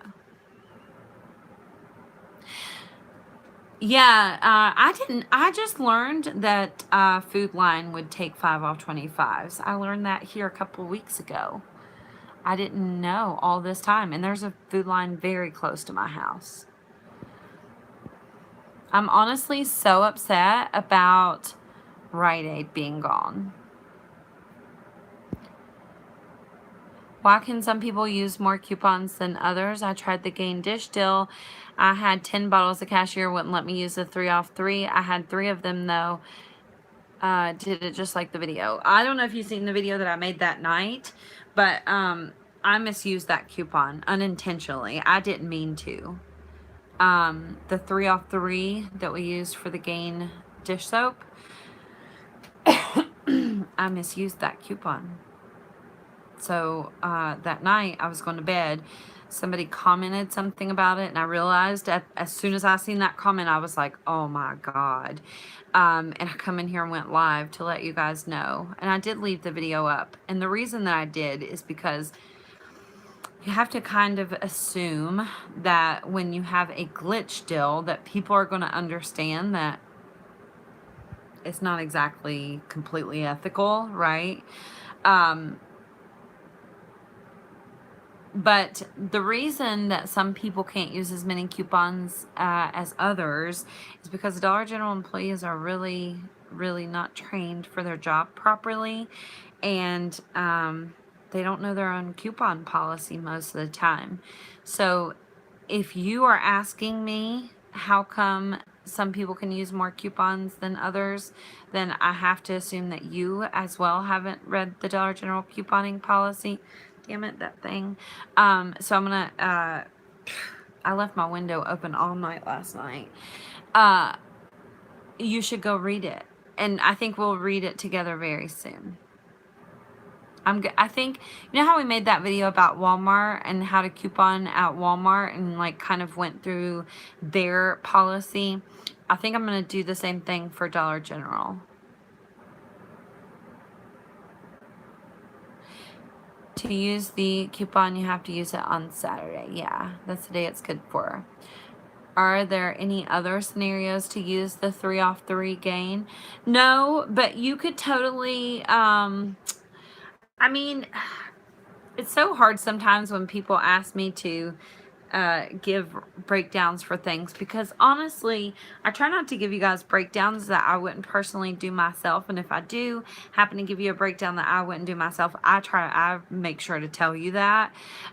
Yeah, I just learned that Food Line would take 5 off 25s. I learned that here a couple weeks ago. I didn't know all this time, and there's a Food Line very close to my house. I'm honestly so upset about Rite Aid being gone. Why can some people use more coupons than others? I tried the Gain Dish deal. I had 10 bottles. The cashier wouldn't let me use the 3 off 3. I had 3 of them, though. did it just like the video. I don't know if you've seen the video that I made that night, but I misused that coupon unintentionally. I didn't mean to. The 3 off 3 that we used for the Gain dish soap, I misused that coupon. So that night I was going to bed, somebody commented something about it, and I realized as soon as I seen that comment, I was like, oh my God. And I come in here and went live to let you guys know. And I did leave the video up. And the reason that I did is because you have to kind of assume that when you have a glitch deal that people are going to understand that it's not exactly completely ethical, right? But the reason that some people can't use as many coupons as others is because Dollar General employees are really, really not trained for their job properly. And they don't know their own coupon policy most of the time. So if you are asking me how come some people can use more coupons than others, then I have to assume that you as well haven't read the Dollar General couponing policy. Damn it, that thing. So I'm gonna, I left my window open all night last night. You should go read it. And I think we'll read it together very soon. I think, you know how we made that video about Walmart and how to coupon at Walmart and like kind of went through their policy? I think I'm going to do the same thing for Dollar General. To use the coupon, you have to use it on Saturday. Yeah, that's the day it's good for. Are there any other scenarios to use the 3 off 3 gain? No, but you could totally, I mean, it's so hard sometimes when people ask me to give breakdowns for things, because honestly, I try not to give you guys breakdowns that I wouldn't personally do myself. And if I do happen to give you a breakdown that I wouldn't do myself, I make sure to tell you that.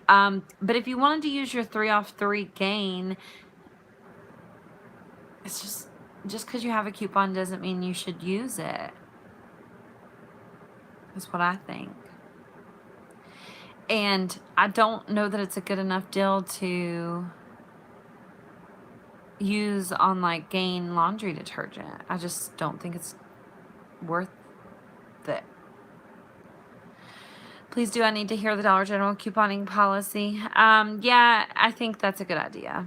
But if you wanted to use your 3 off 3 gain, it's just because you have a coupon doesn't mean you should use it. That's what I think. And I don't know that it's a good enough deal to use on like Gain laundry detergent. I just don't think it's worth it. Please do I need to hear the Dollar General couponing policy? Yeah, I think that's a good idea.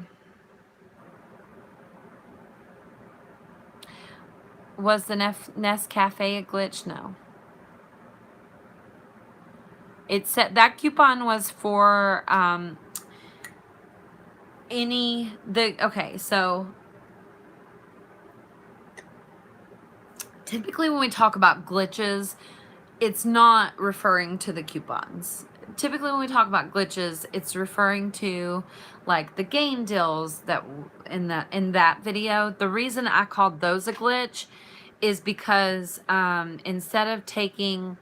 Was the Nescafe a glitch? No. It said that coupon was for okay, so typically when we talk about glitches, it's not referring to the coupons. Typically when we talk about glitches, it's referring to like the Gain deals that in that video. The reason I called those a glitch is because instead of taking,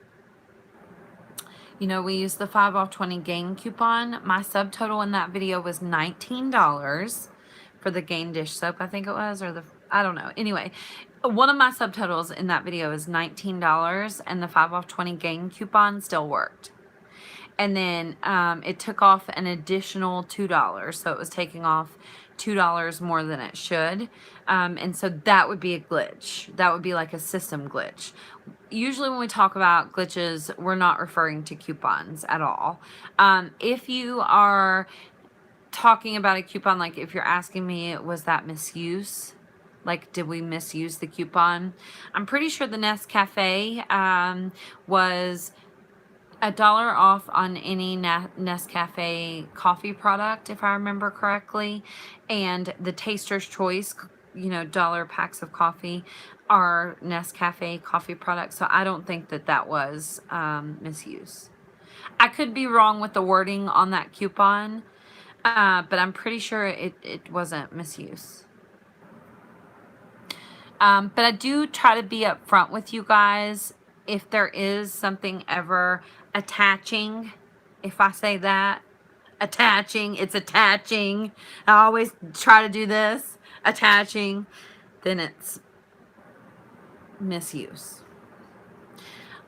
you know, we used the 5 off 20 Gain coupon. My subtotal in that video was $19 for the Gain dish soap, I think it was, or I don't know. Anyway, one of my subtotals in that video is $19, and the 5 off 20 Gain coupon still worked. And then it took off an additional $2, so it was taking off $2 more than it should. And so that would be a glitch. That would be like a system glitch. Usually when we talk about glitches, we're not referring to coupons at all. If you are talking about a coupon, like if you're asking me, was that misuse? Like, did we misuse the coupon? I'm pretty sure the Nescafe was $1 off on any Nescafe coffee product, if I remember correctly. And the Taster's Choice, you know, dollar packs of coffee are Nescafe coffee products. So I don't think that that was misuse. I could be wrong with the wording on that coupon, but I'm pretty sure it wasn't misuse. But I do try to be upfront with you guys if there is something ever attaching. If I say that, attaching, it's attaching. I always try to do this, attaching, then it's misuse.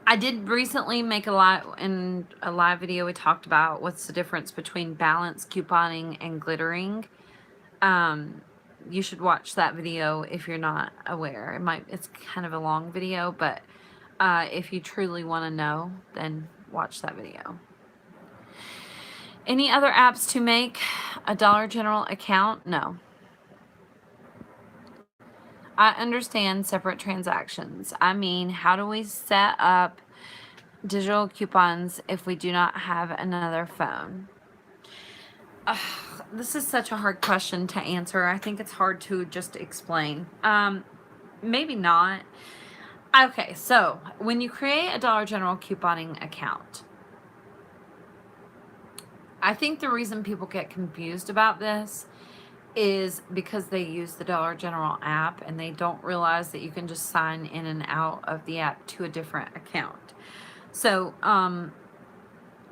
I did recently make a live video. We talked about what's the difference between balance couponing and glittering. You should watch that video if you're not aware. It's kind of a long video, but if you truly want to know, then watch that video. Any other apps to make a Dollar General account? No. I understand separate transactions. I mean, how do we set up digital coupons if we do not have another phone? This is such a hard question to answer. I think it's hard to just explain. Maybe not. Okay, so when you create a Dollar General couponing account, I think the reason people get confused about this is because they use the Dollar General app and they don't realize that you can just sign in and out of the app to a different account. So,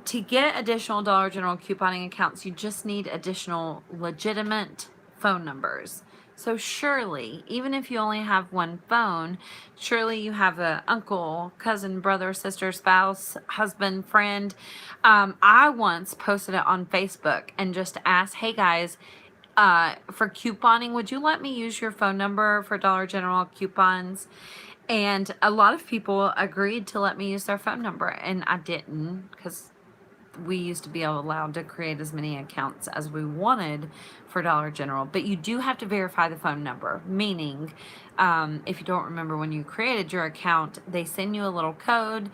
to get additional Dollar General couponing accounts, you just need additional legitimate phone numbers. So surely, even if you only have one phone, surely you have an uncle, cousin, brother, sister, spouse, husband, friend. I once posted it on Facebook and just asked, hey guys, for couponing, would you let me use your phone number for Dollar General coupons? And a lot of people agreed to let me use their phone number, and I didn't, because we used to be allowed to create as many accounts as we wanted for Dollar General, but you do have to verify the phone number, meaning if you don't remember when you created your account, they send you a little code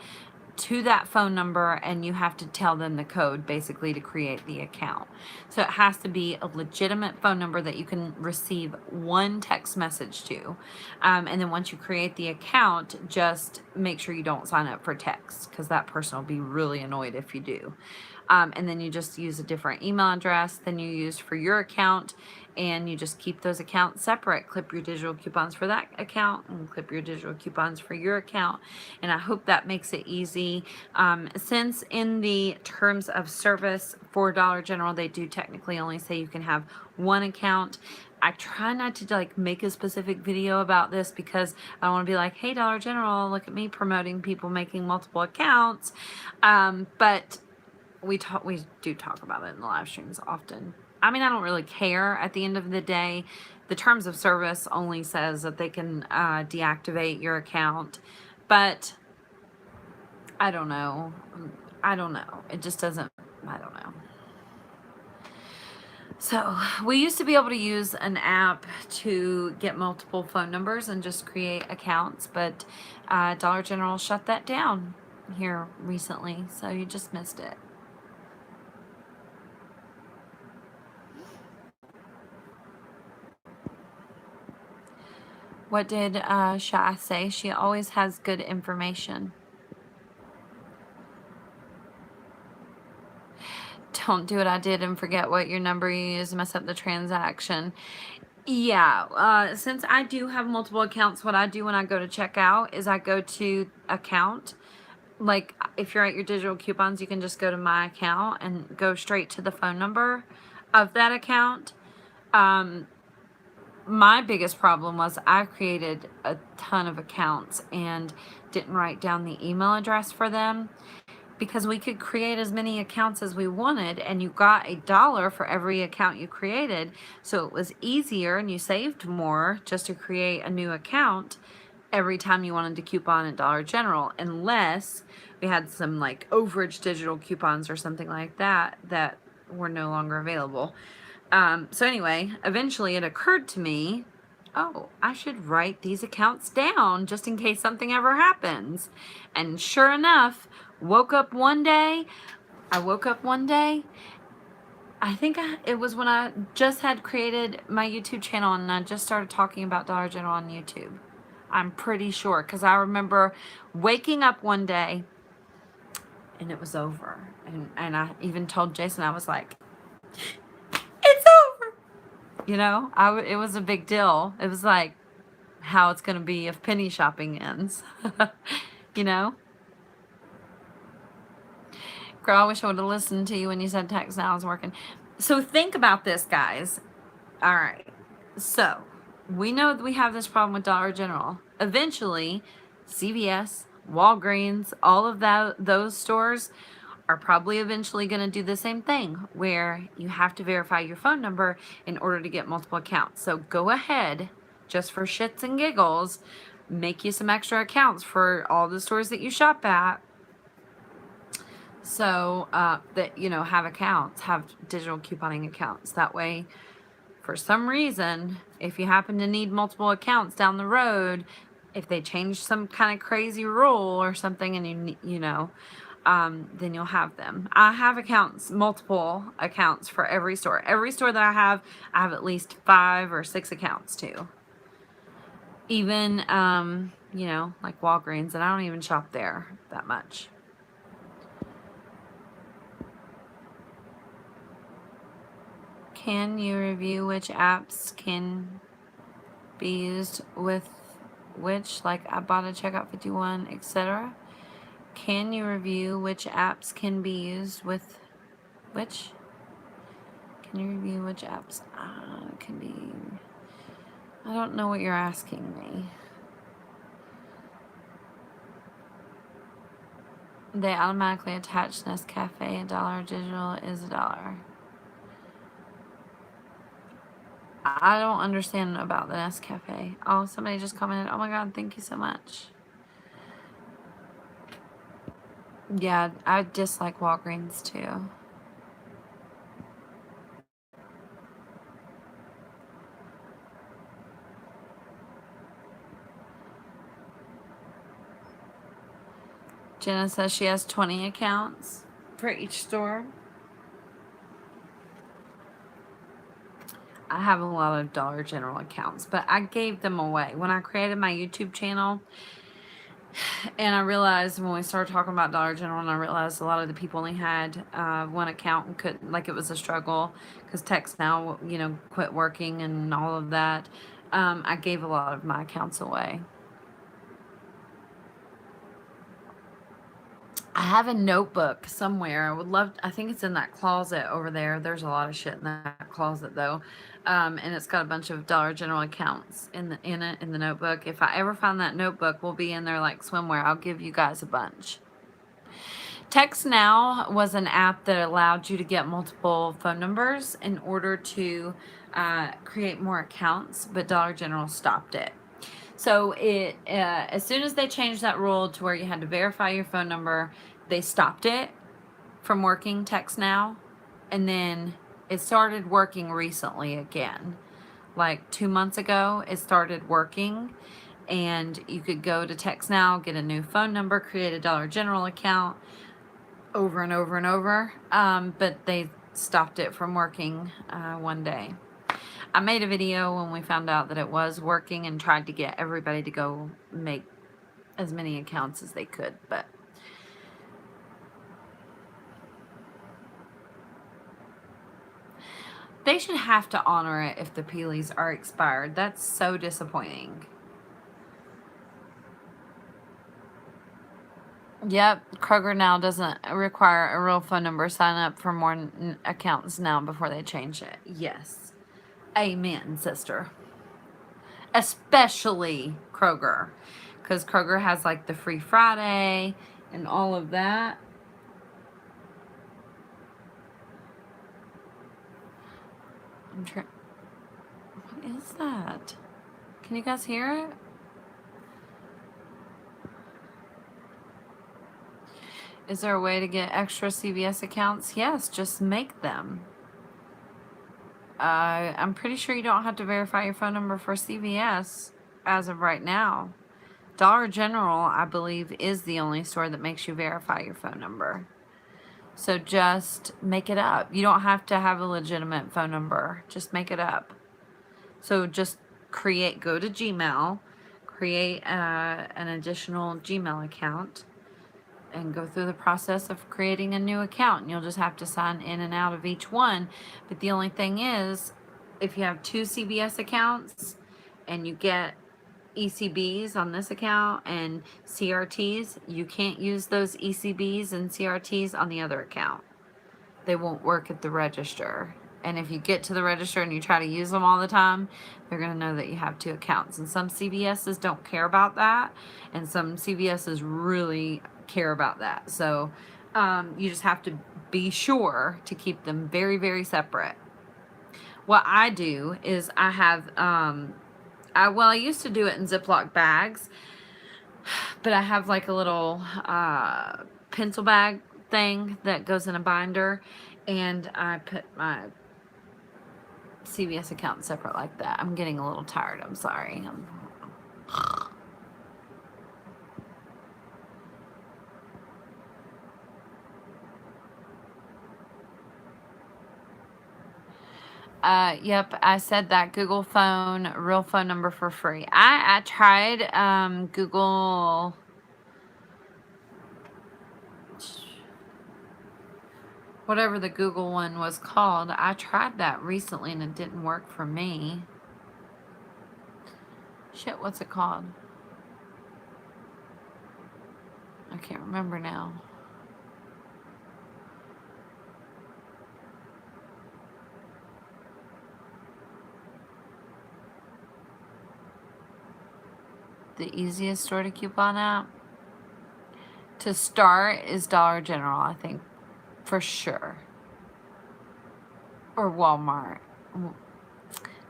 to that phone number and you have to tell them the code basically to create the account. So it has to be a legitimate phone number that you can receive one text message to. And then once you create the account, just make sure you don't sign up for text, because that person will be really annoyed if you do. And then you just use a different email address than you used for your account, and you just keep those accounts separate. Clip your digital coupons for that account and clip your digital coupons for your account. And I hope that makes it easy. Since in the terms of service for Dollar General, they do technically only say you can have one account. I try not to like make a specific video about this because I don't want to be like, hey, Dollar General, look at me promoting people making multiple accounts. But we do talk about it in the live streams often. I mean, I don't really care at the end of the day. The terms of service only says that they can deactivate your account, but I don't know. It just doesn't, I don't know. So we used to be able to use an app to get multiple phone numbers and just create accounts, but Dollar General shut that down here recently, so you just missed it. What did Shah say? She always has good information. Don't do what I did and forget what your number you use, mess up the transaction. Yeah, since I do have multiple accounts, what I do when I go to checkout is I go to account. Like if you're at your digital coupons, you can just go to my account and go straight to the phone number of that account. My biggest problem was I created a ton of accounts and didn't write down the email address for them, because we could create as many accounts as we wanted and you got $1 for every account you created. So it was easier and you saved more just to create a new account every time you wanted to coupon at Dollar General, unless we had some like overage digital coupons or something like that that were no longer available. So anyway, eventually it occurred to me, oh, I should write these accounts down just in case something ever happens. And sure enough, I woke up one day, I think it was when I just had created my YouTube channel and I just started talking about Dollar General on YouTube. I'm pretty sure, because I remember waking up one day and it was over. And I even told Jason, I was like, it's over. You know, it was a big deal. It was like how it's going to be if penny shopping ends. You know? Girl, I wish I would have listened to you when you said text now is working. So think about this, guys. All right. So we know that we have this problem with Dollar General. Eventually, CVS, Walgreens, all of those stores are probably eventually going to do the same thing where you have to verify your phone number in order to get multiple accounts. So go ahead, just for shits and giggles, make you some extra accounts for all the stores that you shop at. So that, you know, have accounts, have digital couponing accounts. That way, for some reason, if you happen to need multiple accounts down the road, if they change some kind of crazy rule or something and you know, then you'll have them. I have accounts, multiple accounts for every store. Every store that I have at least 5 or 6 accounts to. Even, you know, like Walgreens, and I don't even shop there that much. Can you review which apps can be used with which, like I bought a Checkout 51, etc.? Can you review which apps can be used with which? Can you review which apps can be... I don't know what you're asking me. They automatically attach Nescafe. $1 digital is $1. I don't understand about the Nescafe. Oh, somebody just commented. Oh my God, thank you so much. Yeah, I dislike Walgreens too. Jenna says she has 20 accounts for each store. I have a lot of Dollar General accounts, but I gave them away. When I created my YouTube channel, and I realized when we started talking about Dollar General, and I realized a lot of the people only had one account and couldn't, like, it was a struggle because Text Now, you know, quit working and all of that. I gave a lot of my accounts away. I have a notebook somewhere. I would love, I think it's in that closet over there. There's a lot of shit in that closet though. And it's got a bunch of Dollar General accounts in the notebook. If I ever find that notebook, we'll be in there like swimwear. I'll give you guys a bunch. Text Now was an app that allowed you to get multiple phone numbers in order to create more accounts, but Dollar General stopped it. So it as soon as they changed that rule to where you had to verify your phone number, they stopped it from working, Text Now, and then it started working recently again. Like 2 months ago, it started working, and you could go to Text Now, get a new phone number, create a Dollar General account over and over and over, but they stopped it from working one day. I made a video when we found out that it was working and tried to get everybody to go make as many accounts as they could, but they should have to honor it if the peelies are expired. That's so disappointing. Yep, Kroger now doesn't require a real phone number. Sign up for more accounts now before they change it. Yes. Amen, sister. Especially Kroger. Because Kroger has like the Free Friday and all of that. What is that? Can you guys hear it? Is there a way to get extra CVS accounts? Yes, just make them. I'm pretty sure you don't have to verify your phone number for CVS as of right now. Dollar General, I believe, is the only store that makes you verify your phone number. So just make it up. You don't have to have a legitimate phone number. Just make it up. So just go to Gmail, create an additional Gmail account, and go through the process of creating a new account. And you'll just have to sign in and out of each one. But the only thing is, if you have 2 CVS accounts and you get ECBs on this account and CRTs, you can't use those ECBs and CRTs on the other account. They won't work at the register. And if you get to the register and you try to use them all the time, they're going to know that you have 2 accounts. And some CVSs don't care about that, and some CVSs really care about that. So you just have to be sure to keep them very, very separate. What I do is I have, I used to do it in Ziploc bags, but I have like a little pencil bag thing that goes in a binder, and I put my CVS account separate like that. I'm getting a little tired. I'm sorry. Yep, I said that. Google phone, real phone number for free. I tried Google, whatever the Google one was called. I tried that recently and it didn't work for me. Shit, what's it called? I can't remember now. The easiest store to coupon at to start is Dollar General, I think, for sure, or Walmart.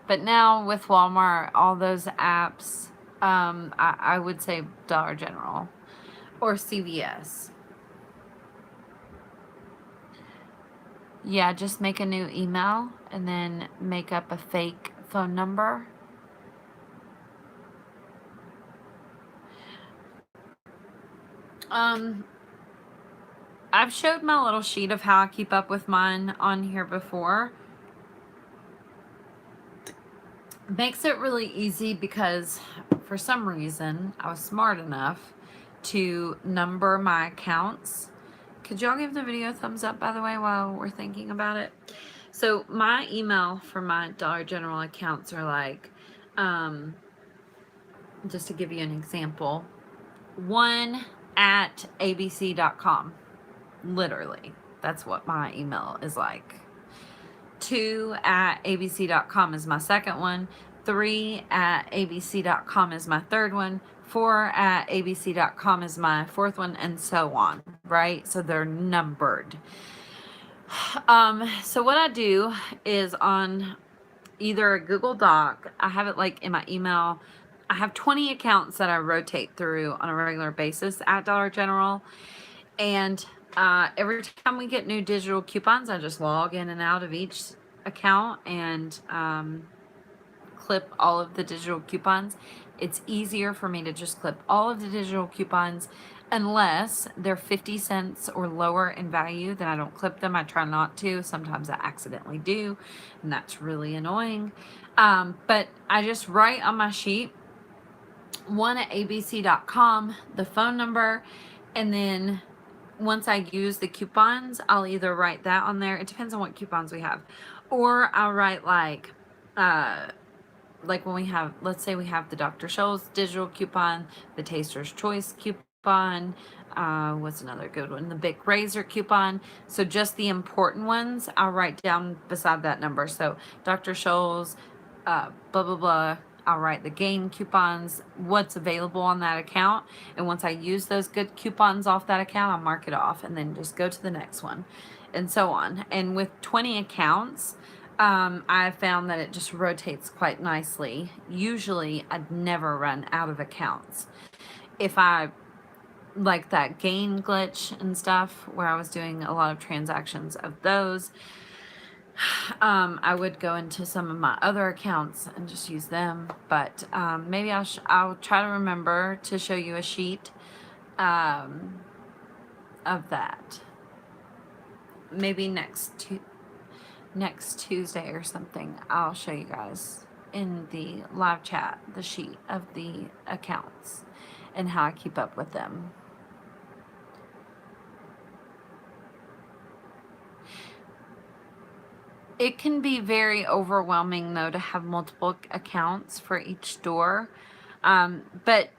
But now with Walmart, all those apps, I would say Dollar General or CVS. Yeah, just make a new email and then make up a fake phone number. I've showed my little sheet of how I keep up with mine on here before. Makes it really easy because for some reason I was smart enough to number my accounts. Could y'all give the video a thumbs up, by the way, while we're thinking about it? So my email for my Dollar General accounts are like, just to give you an example, 1@abc.com. Literally, that's what my email is like. 2@abc.com is my second one. 3@abc.com is my third one. 4@abc.com is my fourth one, and so on, right? So they're numbered. So what I do is on either a Google Doc, I have it like in my email. I have 20 accounts that I rotate through on a regular basis at Dollar General, and every time we get new digital coupons, I just log in and out of each account and clip all of the digital coupons. It's easier for me to just clip all of the digital coupons unless they're 50 cents or lower in value. Then I don't clip them. I try not to. Sometimes I accidentally do, and that's really annoying. But I just write on my sheet 1@abc.com, the phone number, and then once I use the coupons, I'll either write that on there. It depends on what coupons we have. Or I'll write like when we have, let's say we have the Dr. Scholl's digital coupon, the Taster's Choice coupon, what's another good one? The Bic Razor coupon. So just the important ones, I'll write down beside that number. So Dr. Scholl's, blah, blah, blah. I'll write the gain coupons, what's available on that account. And once I use those good coupons off that account, I'll mark it off and then just go to the next one and so on. And with 20 accounts, I found that it just rotates quite nicely. Usually I'd never run out of accounts. If I like that gain glitch and stuff where I was doing a lot of transactions of those, I would go into some of my other accounts and just use them. But maybe I'll try to remember to show you a sheet of that. Maybe next Tuesday or something, I'll show you guys in the live chat the sheet of the accounts and how I keep up with them. It can be very overwhelming, though, to have multiple accounts for each store. But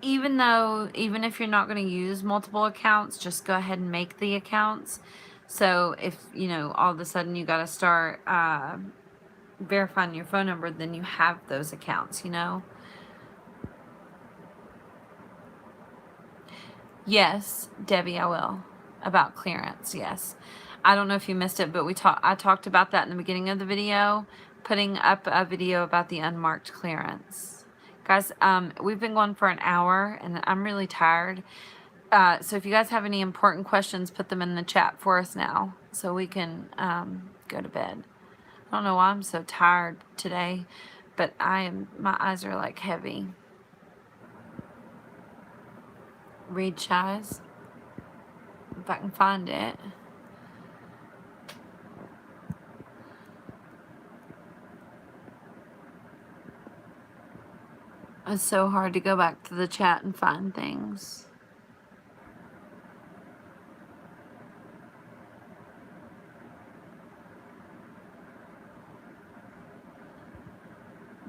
even if you're not going to use multiple accounts, just go ahead and make the accounts So if, you know, all of a sudden you got to start verifying your phone number, then you have those accounts, you know. Yes, Debbie, I will. About clearance, yes. I don't know if you missed it, but I talked about that in the beginning of the video, putting up a video about the unmarked clearance. Guys, we've been going for an hour, and I'm really tired. So if you guys have any important questions, put them in the chat for us now, so we can go to bed. I don't know why I'm so tired today, but my eyes are like heavy. Read Shies, if I can find it. It's so hard to go back to the chat and find things.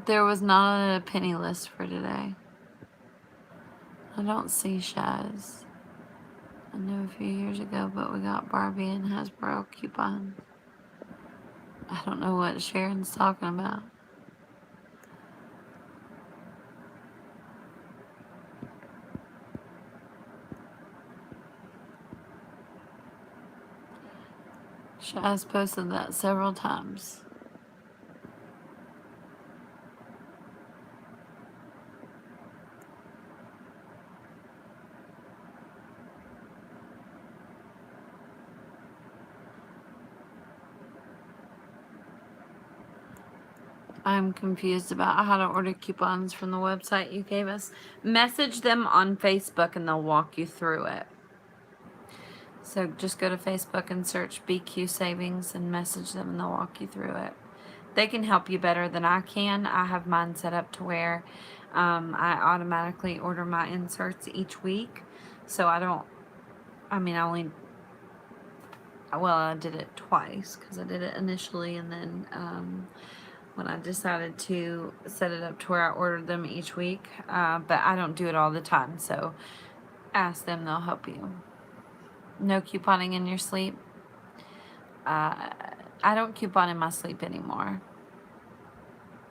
There was not a penny list for today. I don't see Shies. I know a few years ago, but we got Barbie and Hasbro coupons. I don't know what Sharon's talking about. Shies posted that several times. I'm confused about how to order coupons from the website you gave us. Message them on Facebook and they'll walk you through it. So just go to Facebook and search BQ Savings and message them and they'll walk you through it. They can help you better than I can. I have mine set up to where I automatically order my inserts each week. So I did it twice because I did it initially, and then when I decided to set it up to where I ordered them each week, but I don't do it all the time, so ask them, they'll help you. No couponing in your sleep. I don't coupon in my sleep anymore.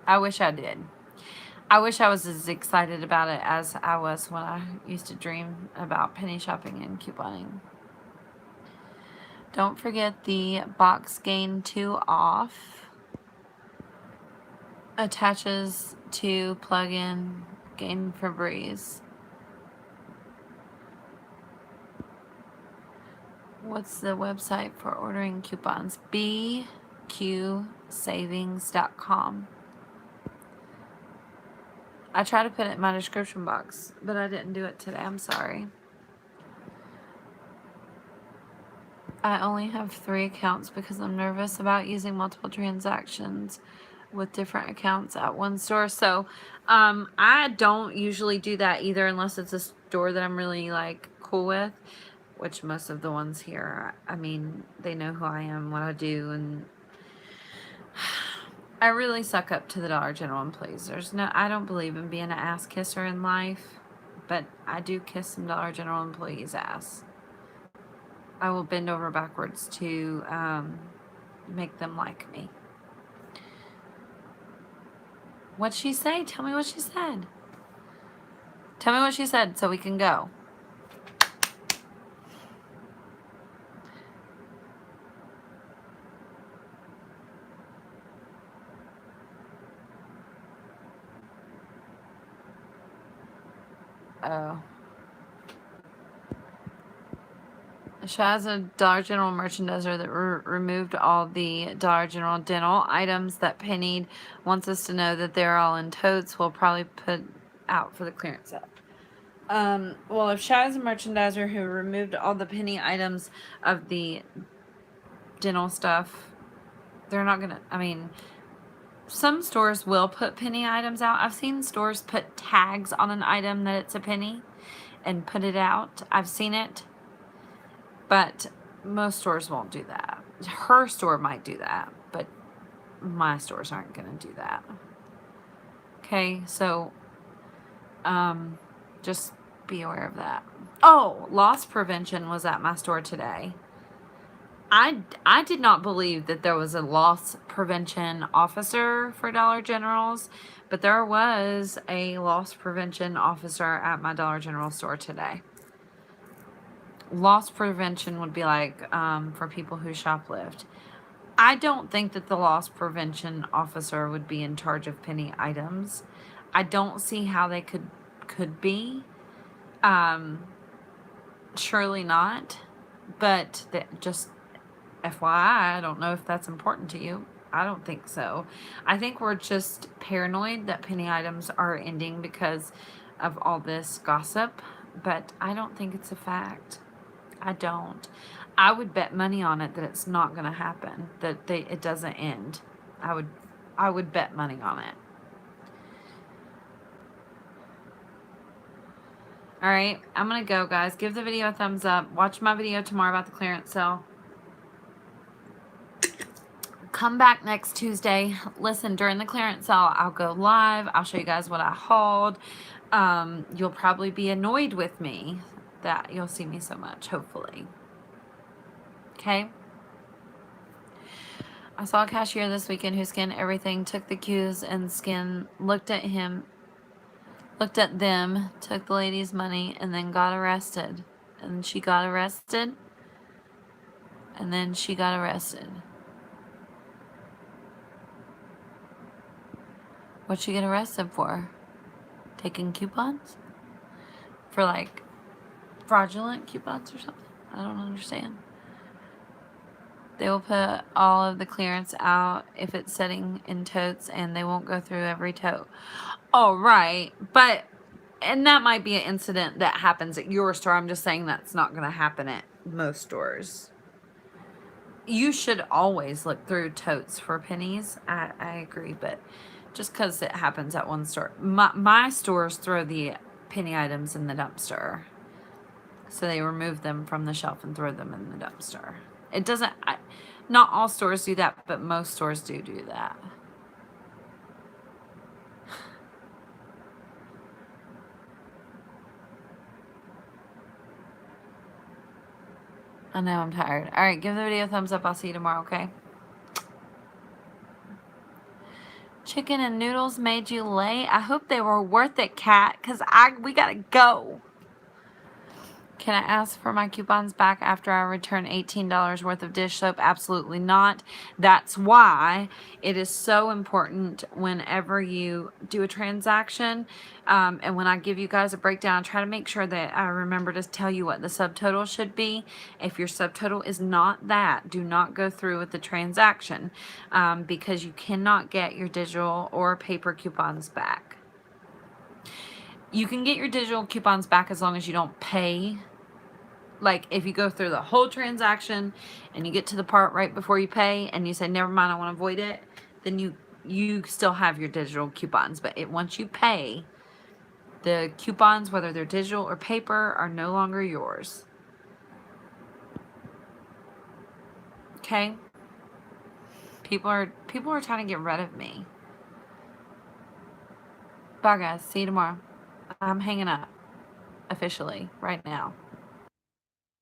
I wish I did. I wish I was as excited about it as I was when I used to dream about penny shopping and couponing. Don't forget the box gain 2 off. Attaches to plug-in Gain for Breeze. What's the website for ordering coupons? bqsavings.com. I tried to put it in my description box, but I didn't do it today. I'm sorry. I only have 3 accounts because I'm nervous about using multiple transactions with different accounts at one store. So I don't usually do that either unless it's a store that I'm really like cool with, which most of the ones here, I mean, they know who I am, what I do, and I really suck up to the Dollar General employees. I don't believe in being an ass kisser in life, but I do kiss some Dollar General employees' ass. I will bend over backwards to make them like me. What'd she say? Tell me what she said. Tell me what she said so we can go. Oh. Shaz, a Dollar General merchandiser that removed all the Dollar General dental items that Penny wants us to know that they're all in totes. We'll probably put out for the clearance sale. Well, if Shaz a merchandiser who removed all the Penny items of the dental stuff, they're not gonna, I mean, some stores will put Penny items out. I've seen stores put tags on an item that it's a penny and put it out. I've seen it. But most stores won't do that. Her store might do that, but my stores aren't going to do that. Okay, so just be aware of that. Oh, loss prevention was at my store today. I did not believe that there was a loss prevention officer for Dollar Generals, but there was a loss prevention officer at my Dollar General store today. Loss prevention would be like for people who shoplift. I don't think that the loss prevention officer would be in charge of penny items. I don't see how they could be. Surely not. But just FYI, I don't know if that's important to you. I don't think so. I think we're just paranoid that penny items are ending because of all this gossip, but I don't think it's a fact. I don't. I would bet money on it that it's not going to happen, that it doesn't end. I would bet money on it. All right, I'm going to go, guys. Give the video a thumbs up. Watch my video tomorrow about the clearance sale. Come back next Tuesday. Listen, during the clearance sale, I'll go live. I'll show you guys what I hauled. You'll probably be annoyed with me that you'll see me so much, hopefully. Okay? I saw a cashier this weekend who scanned everything, took the cues and looked at them, took the lady's money, and then got arrested. And she got arrested. And then she got arrested. What'd she get arrested for? Taking coupons? For like fraudulent coupons or something? I don't understand. They will put all of the clearance out if it's sitting in totes, and they won't go through every tote. Oh, right. And that might be an incident that happens at your store. I'm just saying that's not going to happen at most stores. You should always look through totes for pennies. I agree, but just because it happens at one store. My stores throw the penny items in the dumpster. So they remove them from the shelf and throw them in the dumpster. It doesn't, not all stores do that, but most stores do that. I know I'm tired. All right, give the video a thumbs up. I'll see you tomorrow, okay? Chicken and noodles made you late. I hope they were worth it, Kat, because we gotta go. Can I ask for my coupons back after I return $18 worth of dish soap? Absolutely not. That's why it is so important whenever you do a transaction, and when I give you guys a breakdown, I try to make sure that I remember to tell you what the subtotal should be. If your subtotal is not that, do not go through with the transaction, because you cannot get your digital or paper coupons back. You can get your digital coupons back as long as you don't pay. Like, if you go through the whole transaction and you get to the part right before you pay and you say, never mind, I want to avoid it, then you still have your digital coupons. But once you pay, the coupons, whether they're digital or paper, are no longer yours. Okay? People are trying to get rid of me. Bye, guys. See you tomorrow. I'm hanging up officially right now.